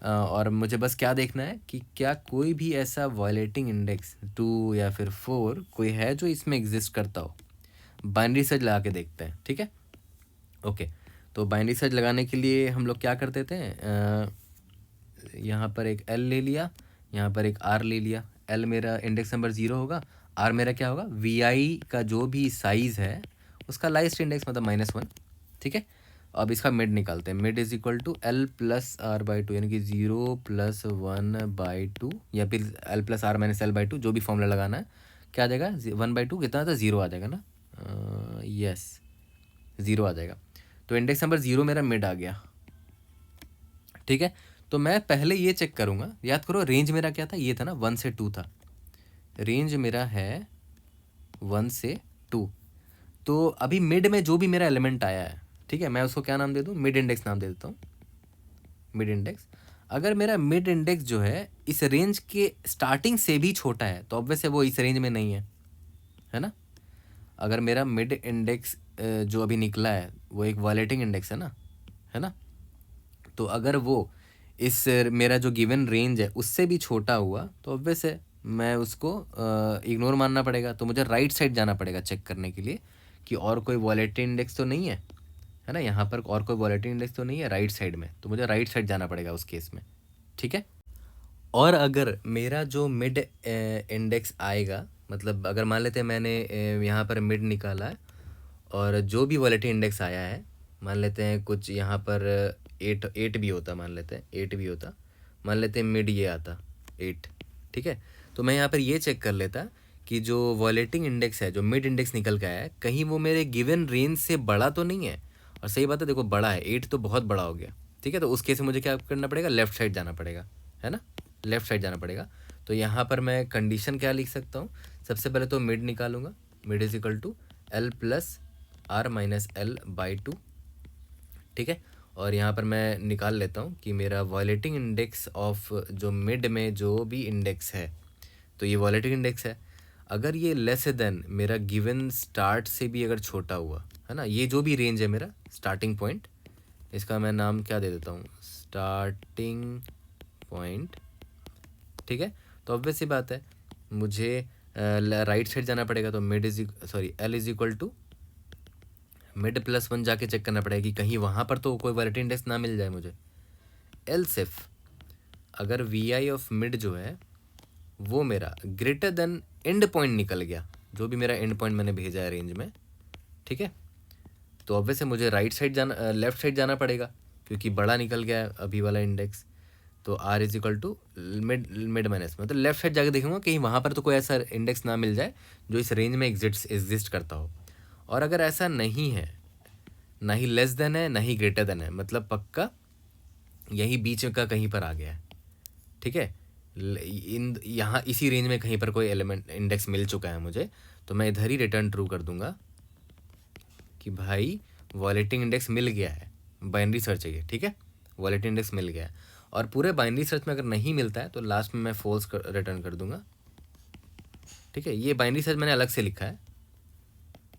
और मुझे बस क्या देखना है कि क्या कोई भी ऐसा वायलेटिंग इंडेक्स 2 या फिर 4 कोई है जो इसमें एग्जिस्ट करता हो। बाइनरी सर्च लगा के देखते हैं। ठीक है, ओके, तो बाइनरी सर्च लगाने के लिए हम लोग क्या करते थे, यहाँ पर एक L ले लिया, यहाँ पर एक R ले लिया। L मेरा इंडेक्स नंबर 0 होगा, R मेरा क्या होगा, VI का जो भी साइज़ है उसका लाइस्ट इंडेक्स मतलब -1। ठीक है, अब इसका मिड निकालते हैं, mid is equal to L + R/2, यानी कि 0 + 1/2, या फिर L + R - L/2, जो भी फॉर्मूला लगाना है। क्या आ जाएगा, 1/2 कितना था, 0 आ जाएगा ना, यस 0 आ जाएगा। तो इंडेक्स नंबर 0 मेरा मिड आ गया। ठीक है, तो मैं पहले ये चेक करूँगा, याद करो रेंज मेरा क्या था, ये था ना 1 से 2 था, रेंज मेरा है 1 से 2। तो अभी मिड में जो भी मेरा एलिमेंट आया है, ठीक है, मैं उसको क्या नाम दे दूँ, मिड इंडेक्स नाम दे देता हूँ, मिड इंडेक्स। अगर मेरा मिड इंडेक्स जो है इस रेंज के स्टार्टिंग से भी छोटा है तो ऑब्वियस है वो इस रेंज में नहीं है ना। अगर मेरा मिड इंडेक्स जो अभी निकला है वो एक वायलेटिंग इंडेक्स है ना, तो अगर वो इस मेरा जो गिवन रेंज है उससे भी छोटा हुआ तो ऑब्वियस है मैं उसको इग्नोर मानना पड़ेगा। तो मुझे राइट साइड जाना पड़ेगा चेक करने के लिए कि और कोई वायलेटिंग इंडेक्स तो नहीं है ना, यहाँ पर और कोई वॉलेटिल इंडेक्स तो नहीं है राइट साइड में, तो मुझे राइट साइड जाना पड़ेगा उस केस में। ठीक है, और अगर मेरा जो मिड इंडेक्स आएगा, मतलब अगर मान लेते हैं मैंने यहाँ पर मिड निकाला है और जो भी वॉलेटिल इंडेक्स आया है, मान लेते हैं कुछ यहाँ पर 8 भी होता, मान लेते हैं 8 भी होता, मान लेते हैं मिड ये आता 8। ठीक है, तो मैं यहाँ पर ये चेक कर लेता कि जो वॉलेटिंग इंडेक्स है, जो मिड इंडेक्स निकल के आया है, कहीं वो मेरे गिवन रेंज से बड़ा तो नहीं है। और सही बात है, देखो बड़ा है, 8 तो बहुत बड़ा हो गया। ठीक है, तो उस केस में मुझे क्या करना पड़ेगा, लेफ्ट साइड जाना पड़ेगा, है ना, लेफ्ट साइड जाना पड़ेगा। तो यहाँ पर मैं कंडीशन क्या लिख सकता हूँ, सबसे पहले तो मिड निकालूंगा, mid is equal to L + R - L/2। ठीक है, और यहाँ पर मैं निकाल लेता हूँ कि मेरा वॉलेटिंग इंडेक्स ऑफ जो मिड में जो भी इंडेक्स है, तो ये वॉलेटिंग इंडेक्स है, अगर ये लेस देन मेरा गिवन स्टार्ट से भी अगर छोटा हुआ, है ना, ये जो भी रेंज है मेरा स्टार्टिंग पॉइंट, इसका मैं नाम क्या दे देता हूँ, स्टार्टिंग पॉइंट। ठीक है, तो ऑब्वियस सी बात है मुझे राइट साइड जाना पड़ेगा, तो mid L is equal to mid +1 जाके चेक करना पड़ेगा कि कहीं वहाँ पर तो कोई वैलिडिटी इंडेक्स ना मिल जाए मुझे। एल्स इफ अगर VI ऑफ मिड जो है वो मेरा ग्रेटर देन एंड पॉइंट निकल गया, जो भी मेरा एंड पॉइंट मैंने भेजा है रेंज में, ठीक है, तो ऑब्वियस है मुझे राइट साइड जाना, लेफ्ट साइड जाना पड़ेगा, क्योंकि बड़ा निकल गया है अभी वाला इंडेक्स। तो are is equal to mid minus, मतलब लेफ्ट साइड जाके देखूंगा कहीं वहाँ पर तो कोई ऐसा इंडेक्स ना मिल जाए जो इस रेंज में एग्जिस्ट करता हो। और अगर ऐसा नहीं है, ना ही लेस देन है ना ही ग्रेटर देन है, मतलब पक्का यही बीच का कहीं पर आ गया है, ठीक है। इन यहाँ इसी रेंज में कहीं पर कोई एलिमेंट इंडेक्स मिल चुका है मुझे, तो मैं इधर ही रिटर्न ट्रू कर दूंगा कि भाई वॉलेटिंग इंडेक्स मिल गया है, बाइनरी सर्च है ये, ठीक है, वॉलेटिंग इंडेक्स मिल गया है। और पूरे बाइनरी सर्च में अगर नहीं मिलता है तो लास्ट में मैं फॉल्स रिटर्न कर दूंगा, ठीक है। ये बाइनरी सर्च मैंने अलग से लिखा है,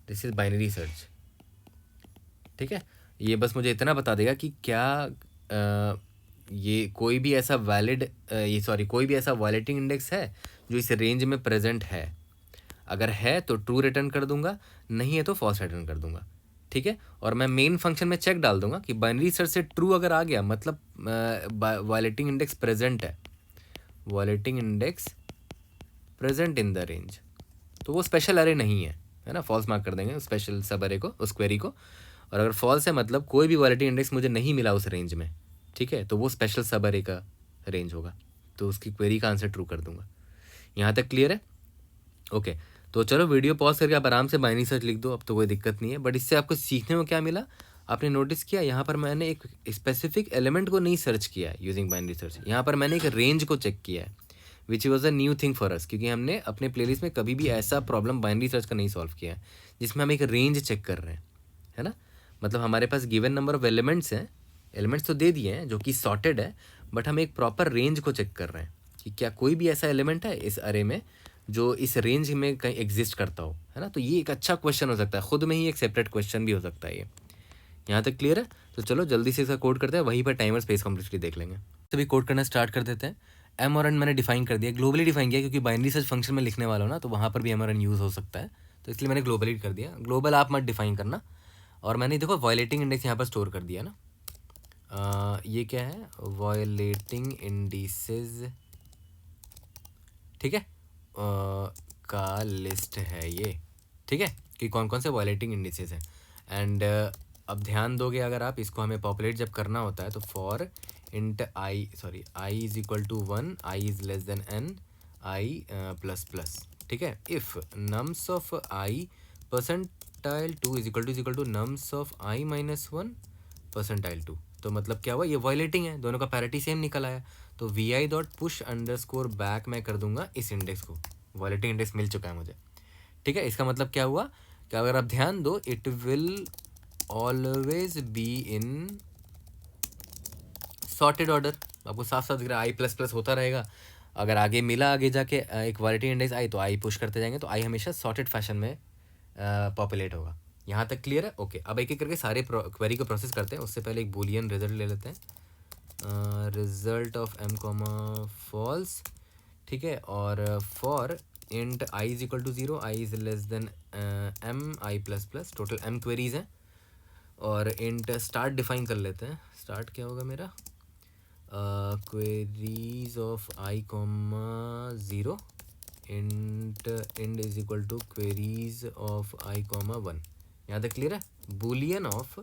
दिस इज बाइनरी सर्च, ठीक है। ये बस मुझे इतना बता देगा कि क्या ये कोई भी ऐसा कोई भी ऐसा वॉलेटिंग इंडेक्स है जो इस रेंज में प्रेजेंट है। अगर है तो ट्रू रिटर्न कर दूंगा, नहीं है तो फॉल्स रिटर्न कर दूंगा, ठीक है। और मैं मेन फंक्शन में चेक डाल दूंगा कि बाइनरी सर्च से ट्रू अगर आ गया मतलब वॉलेटिंग इंडेक्स प्रेजेंट है, वॉलेटिंग index present in the range, तो वो स्पेशल अरे नहीं है ना, फॉल्स मार्क कर देंगे स्पेशल सब अरे को, उस क्वेरी को। और अगर फॉल्स है मतलब कोई भी वॉलेटिंग इंडेक्स मुझे नहीं मिला उस रेंज में, ठीक है, तो वो स्पेशल सब अरे का रेंज होगा, तो उसकी क्वेरी का आंसर ट्रू कर दूंगा। यहाँ तक क्लियर है? ओके, तो चलो वीडियो पॉज करके आप आराम से बाइनरी सर्च लिख दो, अब तो कोई दिक्कत नहीं है। बट इससे आपको सीखने में क्या मिला, आपने नोटिस किया यहाँ पर मैंने एक स्पेसिफिक एलिमेंट को नहीं सर्च किया है यूजिंग बाइनरी सर्च, यहाँ पर मैंने एक रेंज को चेक किया है, which was a new thing for us, क्योंकि हमने अपने प्लेलिस्ट में कभी भी ऐसा प्रॉब्लम बाइनरी सर्च का नहीं सॉल्व किया है जिसमें हम एक रेंज चेक कर रहे हैं, है ना। मतलब हमारे पास गिवन नंबर ऑफ एलिमेंट्स हैं, एलिमेंट्स तो दे दिए हैं जो कि सॉर्टेड है, बट हम एक प्रॉपर रेंज को चेक कर रहे हैं कि क्या कोई भी ऐसा एलिमेंट है इस अरे में जो इस रेंज में कहीं एग्जिस्ट करता हो, है ना। तो ये एक अच्छा क्वेश्चन हो सकता है, खुद में ही एक सेपरेट क्वेश्चन भी हो सकता है ये। यहाँ तक क्लियर है? तो चलो जल्दी से इसका कोड करते हैं, वहीं पर टाइमर स्पेस कॉम्प्लेक्सिटी देख लेंगे। तो भी कोड करना स्टार्ट कर देते हैं। एम और एन मैंने डिफाइन कर दिया, ग्लोबली डिफाइन किया क्योंकि बाइनरी सर्च फंक्शन में लिखने वाला हो ना, तो वहाँ पर भी एम और एन यूज़ हो सकता है, तो इसलिए मैंने ग्लोबली कर दिया। ग्लोबल आप मत डिफाइन करना। और मैंने देखो वॉयलेटिंग इंडेक्स यहाँ पर स्टोर कर दिया ना, ये क्या है, वॉयलेटिंग इंडिसेस, ठीक है, का लिस्ट है ये, ठीक है, कि कौन कौन से वॉयलेटिंग इंडिसेस हैं। एंड अब ध्यान दोगे अगर आप इसको हमें पॉपुलेट जब करना होता है तो for int i is equal to 1, i is less than n, i plus plus, ठीक है। If nums of i percentile 2 is equal to nums of i minus 1 percentile 2, तो मतलब क्या हुआ, ये वॉयलेटिंग है, दोनों का पैरिटी सेम निकल आया। तो वी आई dot push underscore back मैं कर दूंगा इस इंडेक्स को, वॉयलेटिंग इंडेक्स मिल चुका है मुझे, ठीक है। इसका मतलब क्या हुआ कि अगर आप ध्यान दो, it will always be in sorted order, आपको साफ साफ दिख रहा है, आई प्लस प्लस होता रहेगा। अगर आगे मिला, आगे जाके एक वॉयलेटिंग इंडेक्स आई तो आई पुश करते जाएंगे, तो आई हमेशा सॉर्टेड फैशन में पॉपुलेट होगा। यहाँ तक क्लियर है? ओके, अब एक एक करके सारे क्वेरी को प्रोसेस करते हैं। उससे पहले एक बूलियन रिजल्ट ले लेते हैं, result of m comma false, ठीक है। और for int i is equal to 0, i is less than m i plus plus, total m queries हैं। और इंट स्टार्ट डिफाइन कर लेते हैं, स्टार्ट क्या होगा मेरा, queries of I comma 0, int end is equal to queries of I comma 1। यहाँ तक क्लियर है? बूलियन ऑफ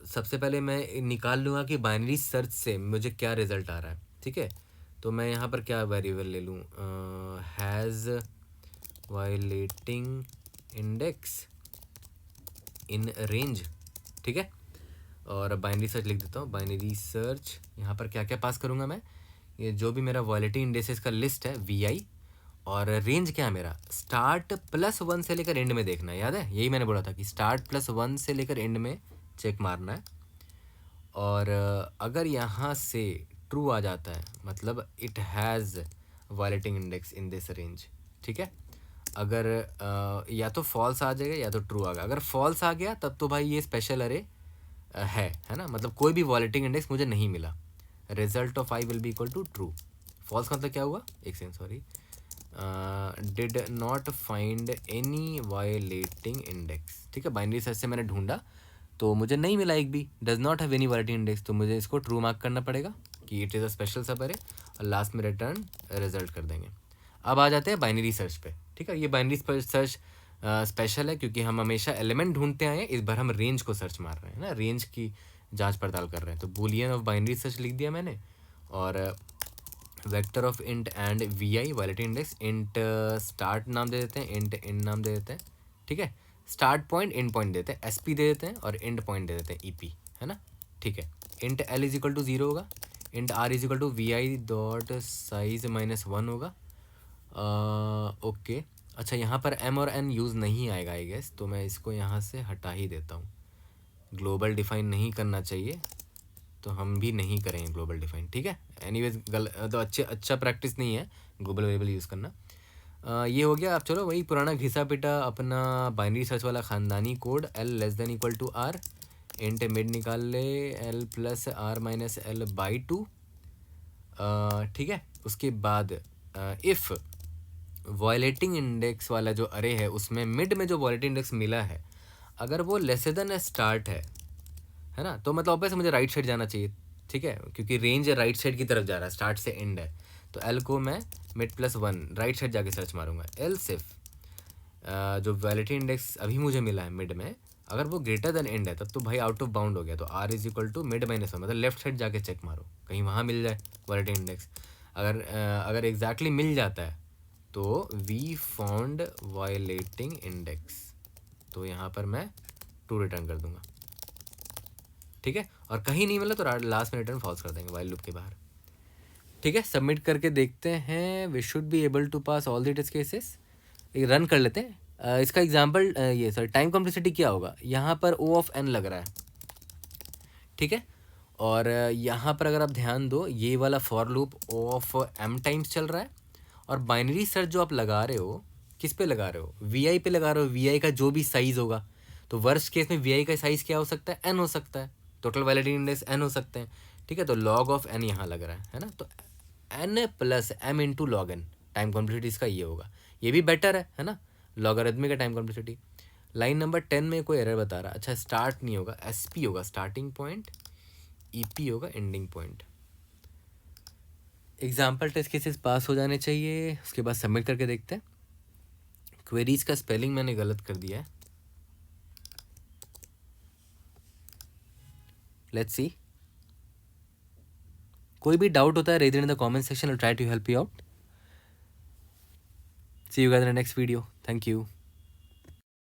सबसे पहले मैं निकाल लूँगा कि बाइनरी सर्च से मुझे क्या रिजल्ट आ रहा है, ठीक है। तो मैं यहाँ पर क्या वेरिएबल ले लूँ, has violating index in range, ठीक है। और बाइनरी सर्च लिख देता हूँ, बाइनरी सर्च यहाँ पर क्या क्या पास करूँगा मैं, ये जो भी मेरा वॉयलेटिंग इंडेक्सेस का लिस्ट है वी आई, और रेंज क्या है मेरा, स्टार्ट प्लस 1 से लेकर एंड में देखना है, याद है, यही मैंने बोला था कि स्टार्ट प्लस 1 से लेकर एंड में चेक मारना है। और अगर यहाँ से ट्रू आ जाता है मतलब it has violating index in this range, ठीक है। अगर या तो फॉल्स आ जाएगा या तो ट्रू आ गया। अगर फॉल्स आ गया तब तो भाई ये स्पेशल अरे है ना, मतलब कोई भी वायलेटिंग इंडेक्स मुझे नहीं मिला, result of I will be equal to true. False का मतलब क्या हुआ, एक second sorry, did not find any violating index, ठीक है। बाइनरी सर्च से मैंने ढूंढा तो मुझे नहीं मिला एक भी, does not have any violating index, तो मुझे इसको ट्रू मार्क करना पड़ेगा कि it is a special sub अरे, और लास्ट में रिटर्न रिजल्ट कर देंगे। अब आ जाते हैं बाइनरी सर्च पे, ठीक है। ये बाइनरी सर्च स्पेशल है क्योंकि हम हमेशा एलिमेंट ढूंढते आए हैं, इस बार हम रेंज को सर्च मार रहे हैं ना, रेंज की जांच पड़ताल कर रहे हैं। तो बूलियन ऑफ बाइनरी सर्च लिख दिया मैंने, और vector of int and V I volatility index, int start नाम दे देते हैं, इंट एंड नाम दे देते हैं, ठीक है। स्टार्ट पॉइंट एंड पॉइंट देते हैं, एस पी दे देते हैं, और एंड पॉइंट दे देते हैं, ई पी, है ना, ठीक है। Int L is equal to 0 होगा, int R is equal to V I dot size -1 होगा। ओके, अच्छा यहाँ पर एम और एन यूज़ नहीं आएगा आई गेस, तो मैं इसको यहाँ से हटा ही देता हूँ। ग्लोबल डिफाइन नहीं करना चाहिए, तो हम भी नहीं करेंगे ग्लोबल डिफाइन, ठीक है। एनीवेज तो अच्छा प्रैक्टिस नहीं है ग्लोबल वेरिएबल यूज़ करना। ये हो गया। अब चलो वही पुराना घिसा पिटा अपना बाइनरी सर्च वाला ख़ानदानी code, L less than equal to R, int mid निकाल ले L plus R minus L by 2, ठीक है। उसके बाद इफ़ वॉयलेटिंग इंडेक्स वाला जो अरे है उसमें मिड में जो वॉयलेटिंग इंडेक्स मिला है अगर वो लेस देन स्टार्ट है ना, तो मतलब ऑब्वियस मुझे राइट साइड जाना चाहिए, ठीक है, क्योंकि रेंज राइट साइड की तरफ जा रहा है, स्टार्ट से एंड है। तो एल को मैं मिड प्लस 1 राइट साइड जाके सर्च मारूंगा। एल सिर्फ जो वैलिडिटी इंडेक्स अभी मुझे मिला है मिड में, अगर वो ग्रेटर देन एंड है तब तो भाई आउट ऑफ बाउंड हो गया। तो are is equal to mid -1, मतलब लेफ्ट साइड जाके चेक मारो कहीं वहाँ मिल जाए वैलिडिटी इंडेक्स। अगर एग्जैक्टली मिल जाता है तो वी फाउंड वायलेटिंग इंडेक्स, तो यहाँ पर मैं 2 रिटर्न कर दूंगा, ठीक है। और कहीं नहीं मिला तो लास्ट में रिटर्न फॉल्स कर देंगे वाइल लूप के बाहर, ठीक है। सबमिट करके देखते हैं। We should be able to pass all the test cases. एक रन कर लेते हैं। इसका एग्जांपल ये सर टाइम कॉम्प्लेक्सिटी क्या होगा, यहाँ पर ओ ऑफ एन लग रहा है, ठीक है। और यहाँ पर अगर आप ध्यान दो ये वाला for loop O of M times चल रहा है, और बाइनरी सर्च जो आप लगा रहे हो किस पे लगा रहे हो, वी आई पे लगा रहे हो, वी आई का जो भी साइज़ होगा। तो वर्स्ट केस में वी आई का साइज़ क्या हो सकता है, एन हो सकता है, टोटल वैलिडिटी इंडेक्स एन हो सकते हैं, ठीक है। तो लॉग ऑफ एन यहाँ लग रहा है ना, तो N plus M into log N time complexity इसका ये होगा। ये भी बेटर है ना, लॉगरिथमिक का टाइम कॉम्प्लेक्सिटी। लाइन नंबर 10 में कोई एरर बता रहा, अच्छा स्टार्ट नहीं होगा, एस पी होगा स्टार्टिंग पॉइंट, ई पी होगा ending point. Example test cases pass हो जाने चाहिए, उसके बाद सबमिट करके देखते हैं। क्वेरीज का स्पेलिंग मैंने गलत कर दिया है, लेट्स सी। कोई भी डाउट होता है raise it in the comment section, I try to help you out. See you guys in the next video, thank you.